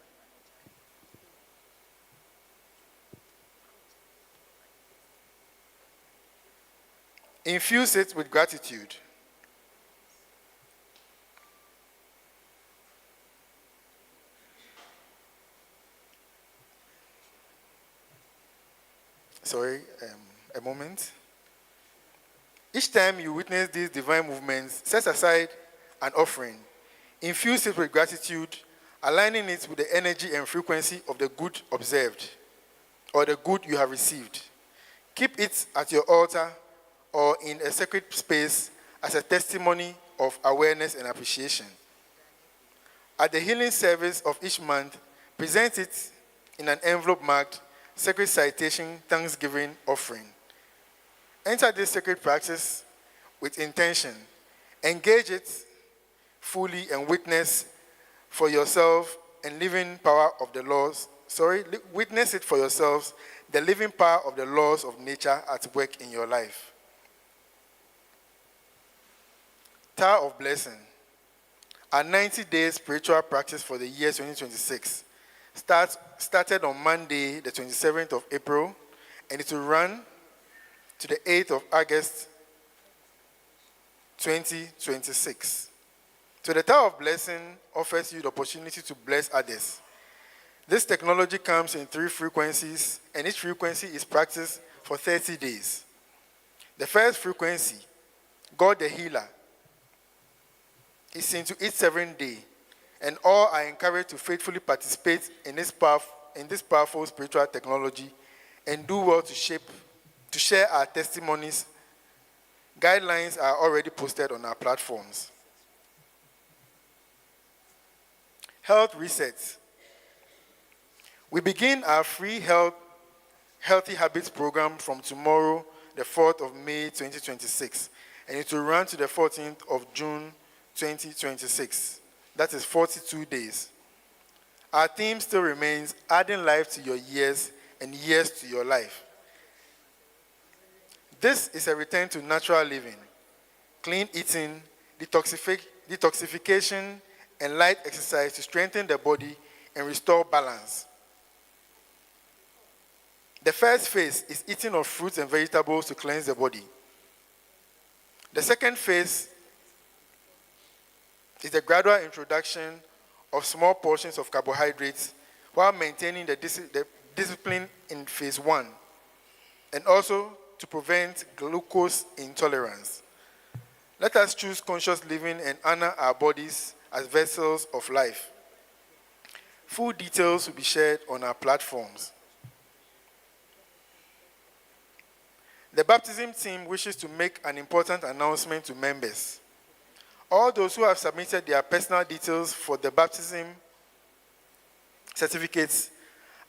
Infuse it with gratitude. Sorry, a moment. Each time you witness these divine movements, set aside an offering. Infuse it with gratitude, aligning it with the energy and frequency of the good observed or the good you have received. Keep it at your altar or in a sacred space as a testimony of awareness and appreciation. At the healing service of each month, present it in an envelope marked Sacred Citation Thanksgiving Offering. Enter this sacred practice with intention. Engage it fully and witness for yourself and living power of the laws. Witness it for yourselves, the living power of the laws of nature at work in your life. Tower of Blessing, a 90-day spiritual practice for the year 2026, started on Monday, the 27th of April, and it will run to the 8th of August, 2026. So the Tower of Blessing offers you the opportunity to bless others. This technology comes in 3 frequencies, and each frequency is practiced for 30 days. The first frequency God the healer, is seen to eat 7 days, and all are encouraged to faithfully participate in this powerful spiritual technology and do well to share our testimonies. Guidelines are already posted on our platforms. Health resets. We begin our free Healthy Habits program from tomorrow, the 4th of May 2026, and it will run to the 14th of June 2026. That is 42 days. Our theme still remains adding life to your years and years to your life. This is a return to natural living, clean eating, detoxification, and light exercise to strengthen the body and restore balance. The first phase is eating of fruits and vegetables to cleanse the body. The second phase is the gradual introduction of small portions of carbohydrates while maintaining the discipline in phase 1, and also to prevent glucose intolerance. Let us choose conscious living and honor our bodies as vessels of life. Full details will be shared on our platforms. The baptism team wishes to make an important announcement to members. All those who have submitted their personal details for the baptism certificates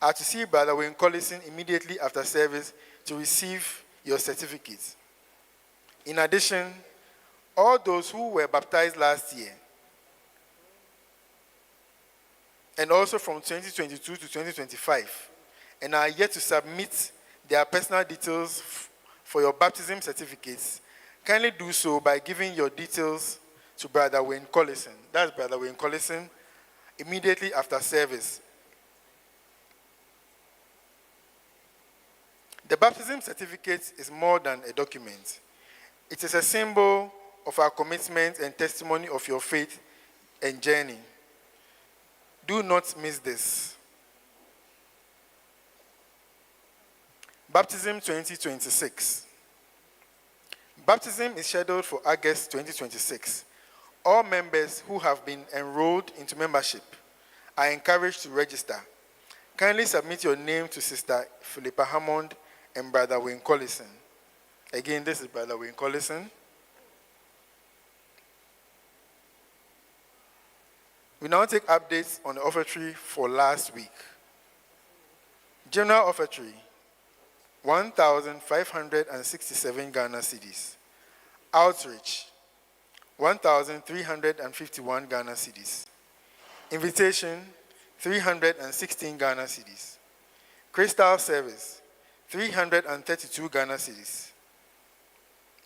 are to see Brother Wayne Collison immediately after service to receive your certificates. In addition, all those who were baptized last year and also from 2022 to 2025 and are yet to submit their personal details for your baptism certificates, kindly do so by giving your details to Brother Wayne Collison. That's Brother Wayne Collison, immediately after service. The baptism certificate is more than a document. It is a symbol of our commitment and testimony of your faith and journey. Do not miss this. Baptism 2026. Baptism is scheduled for August 2026. All members who have been enrolled into membership are encouraged to register. Kindly submit your name to Sister Philippa Hammond and Brother Wayne Collison. Again, this is Brother Wayne Collison. We now take updates on the offertory for last week. General offertory, 1,567 Ghana cedis. Outreach, 1,351 Ghana cedis. Invitation, 316 Ghana cedis. Crystal service, 332 Ghana cedis.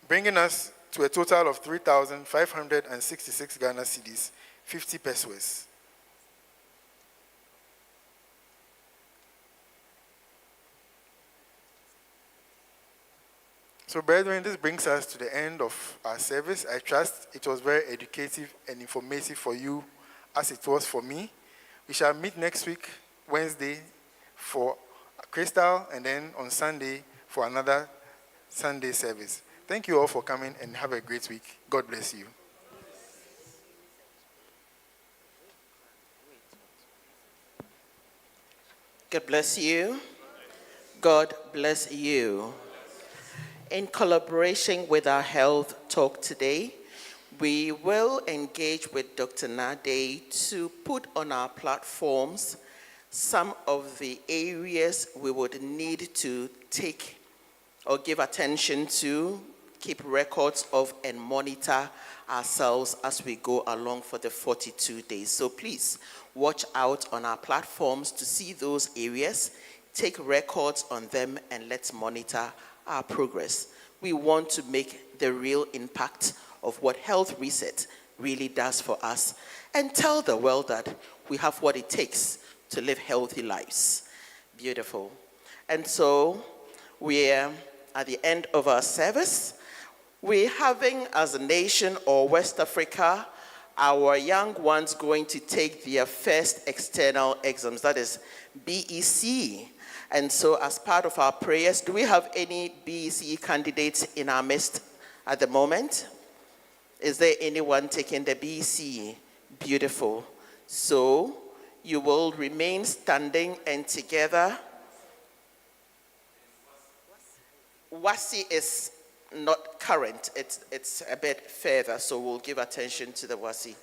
Bringing us to a total of 3,566 Ghana cedis, 50 pesos. So, brethren, this brings us to the end of our service. I trust it was very educative and informative for you as it was for me. We shall meet next week, Wednesday, for Crystal, and then on Sunday for another Sunday service. Thank you all for coming and have a great week. God bless you. God bless you. God bless you. In collaboration with our health talk today, we will engage with Dr. Nade to put on our platforms some of the areas we would need to take or give attention to, keep records of, and monitor ourselves as we go along for the 42 days. So please watch out on our platforms to see those areas, take records on them, and let's monitor our progress. We want to make the real impact of what Health Reset really does for us and tell the world that we have what it takes to live healthy lives. Beautiful. And so we're at the end of our service. We're having, as a nation or West Africa, our young ones going to take their first external exams, that is BEC. And so as part of our prayers, do we have any BEC candidates in our midst at the moment? Is there anyone taking the BC? Beautiful. So you will remain standing and together. Wasi is not current, it's a bit further, so we'll give attention to the Wasi.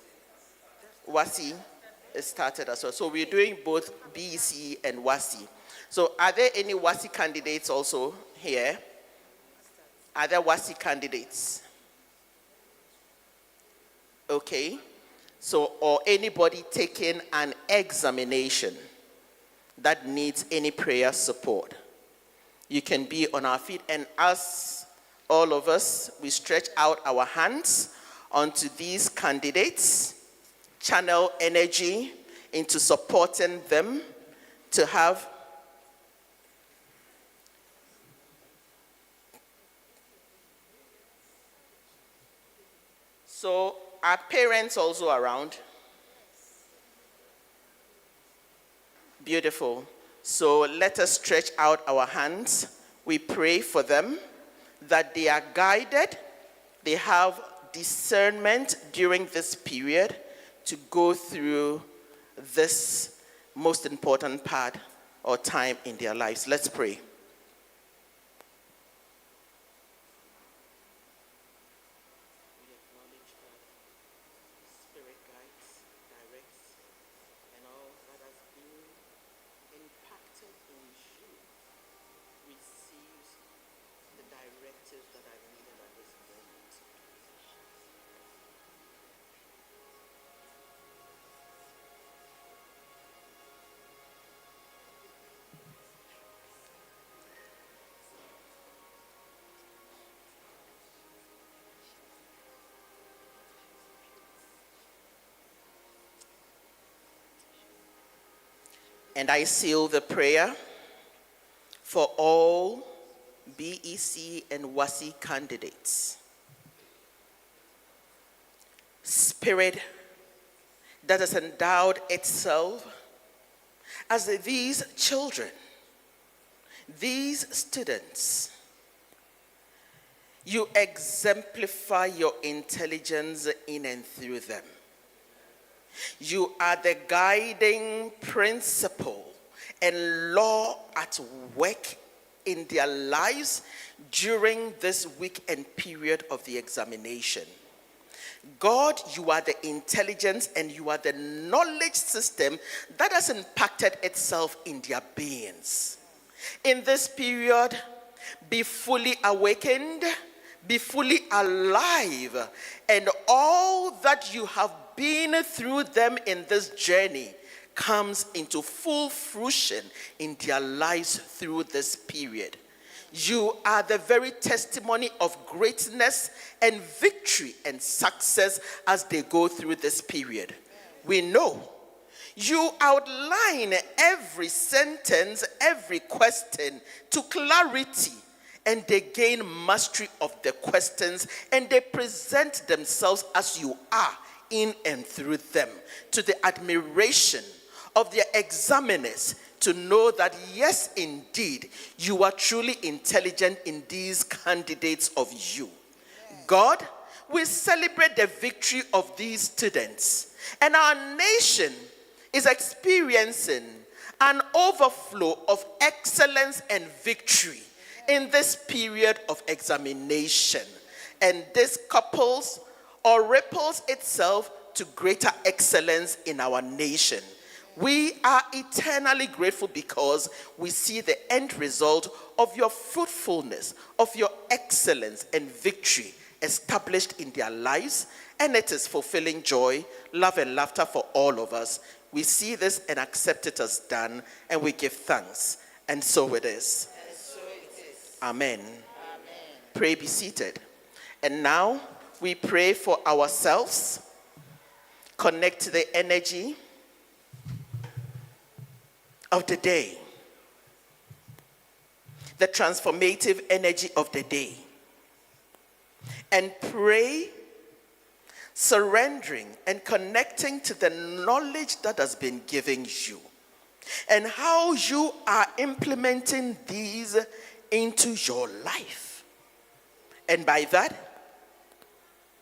Wasi is started as well. So we're doing both BC and Wasi. So are there any Wasi candidates also here? Are there Wasi candidates? Okay. So, or anybody taking an examination that needs any prayer support, you can be on our feet. And as all of us, we stretch out our hands onto these candidates, channel energy into supporting them to have so are parents also around? Beautiful. So let us stretch out our hands. We pray for them that they are guided, they have discernment during this period to go through this most important part or time in their lives. Let's pray. And I seal the prayer for all BEC and WASI candidates. Spirit that has endowed itself as these children, these students, you exemplify your intelligence in and through them. You are the guiding principle and law at work in their lives during this week and period of the examination. God, you are the intelligence and you are the knowledge system that has impacted itself in their beings. In this period, be fully awakened, be fully alive, and all that you have been through them in this journey comes into full fruition in their lives through this period. You are the very testimony of greatness and victory and success as they go through this period. We know you outline every sentence, every question to clarity, and they gain mastery of the questions and they present themselves as you are in and through them, to the admiration of their examiners, to know that yes, indeed, you are truly intelligent in these candidates of you. God, we celebrate the victory of these students, and our nation is experiencing an overflow of excellence and victory in this period of examination. And this couples or ripples itself to greater excellence in our nation. We are eternally grateful because we see the end result of your fruitfulness, of your excellence and victory established in their lives, and it is fulfilling joy, love, and laughter for all of us. We see this and accept it as done, and we give thanks. And so it is. And so it is. Amen. Amen. Pray, be seated. And now, we pray for ourselves, connect to the energy of the day, the transformative energy of the day, and pray, surrendering and connecting to the knowledge that has been given you, and how you are implementing these into your life. And by that,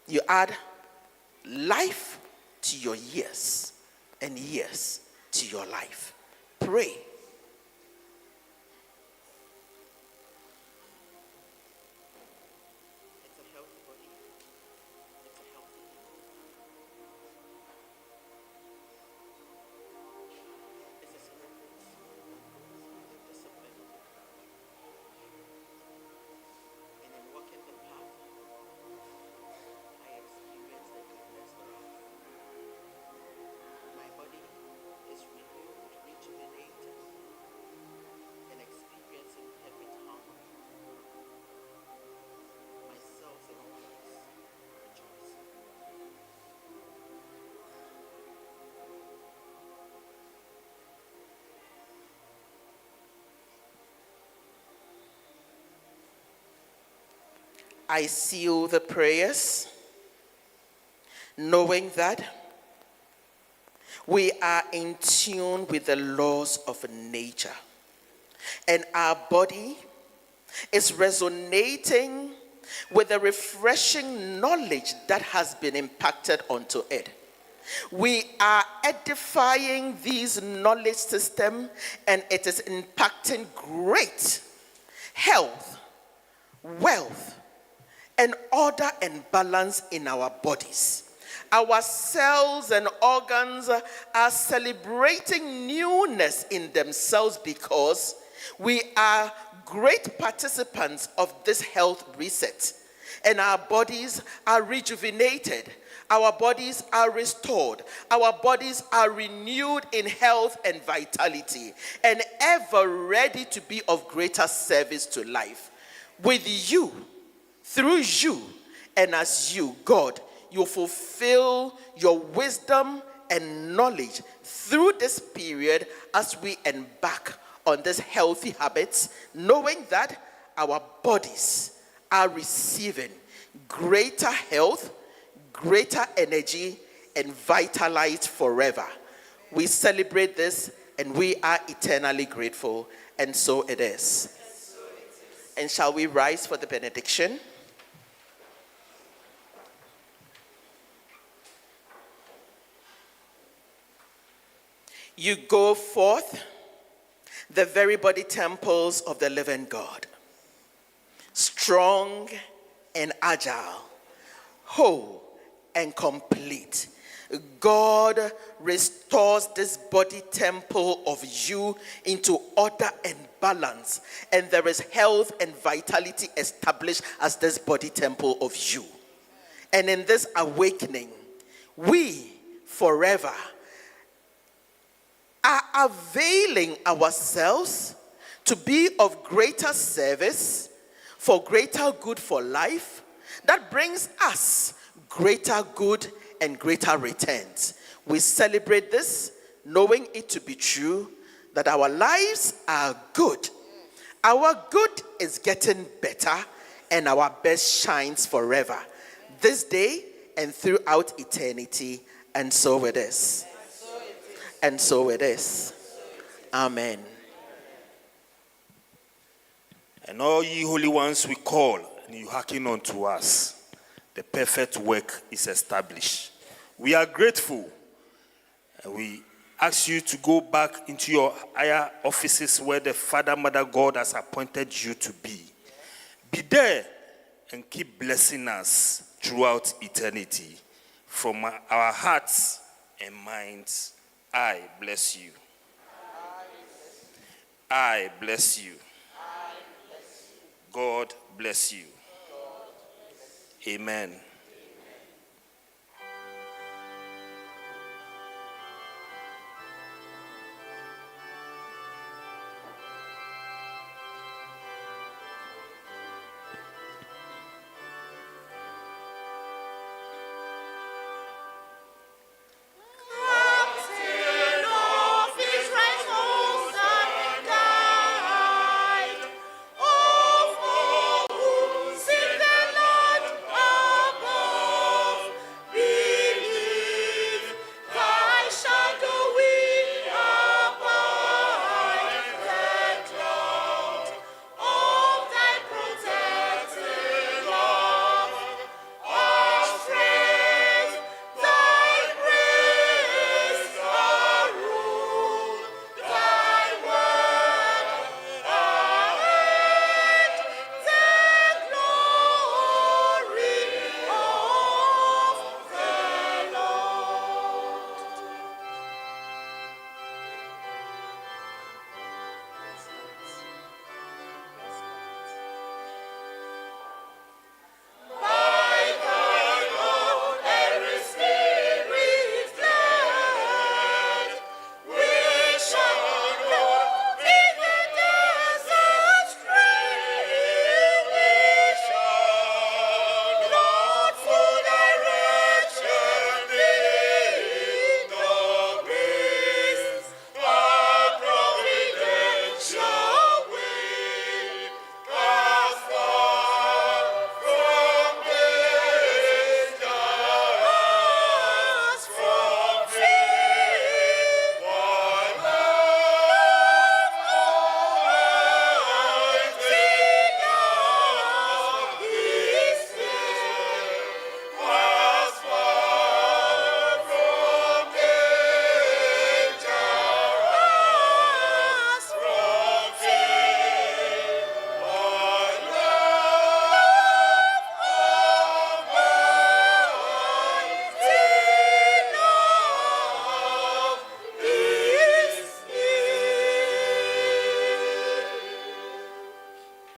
you add life to your years and years to your life. Pray. I seal the prayers, knowing that we are in tune with the laws of nature, and our body is resonating with the refreshing knowledge that has been impacted onto it. We are edifying these knowledge system, and it is impacting great health, wealth, and order and balance in our bodies. Our cells and organs are celebrating newness in themselves because we are great participants of this health reset. And our bodies are rejuvenated. Our bodies are restored. Our bodies are renewed in health and vitality, and ever ready to be of greater service to life. With you, through you, and as you, God, you fulfill your wisdom and knowledge through this period as we embark on these healthy habits, knowing that our bodies are receiving greater health, greater energy, and vitalized forever. We celebrate this, and we are eternally grateful, and so it is. And shall we rise for the benediction? You go forth, the very body temples of the living God, strong and agile, whole and complete. God restores this body temple of you into order and balance, and there is health and vitality established as this body temple of you. And in this awakening, we forever are availing ourselves to be of greater service, for greater good for life, that brings us greater good and greater returns. We celebrate this, knowing it to be true, that our lives are good. Our good is getting better, and our best shines forever, this day and throughout eternity, and so it is. And so it is. Amen. And all ye holy ones we call, and you hearken unto us. The perfect work is established. We are grateful, and we ask you to go back into your higher offices where the Father, Mother God has appointed you to be. Be there and keep blessing us throughout eternity. From our hearts and minds, I bless you. I bless you. God bless you. Amen.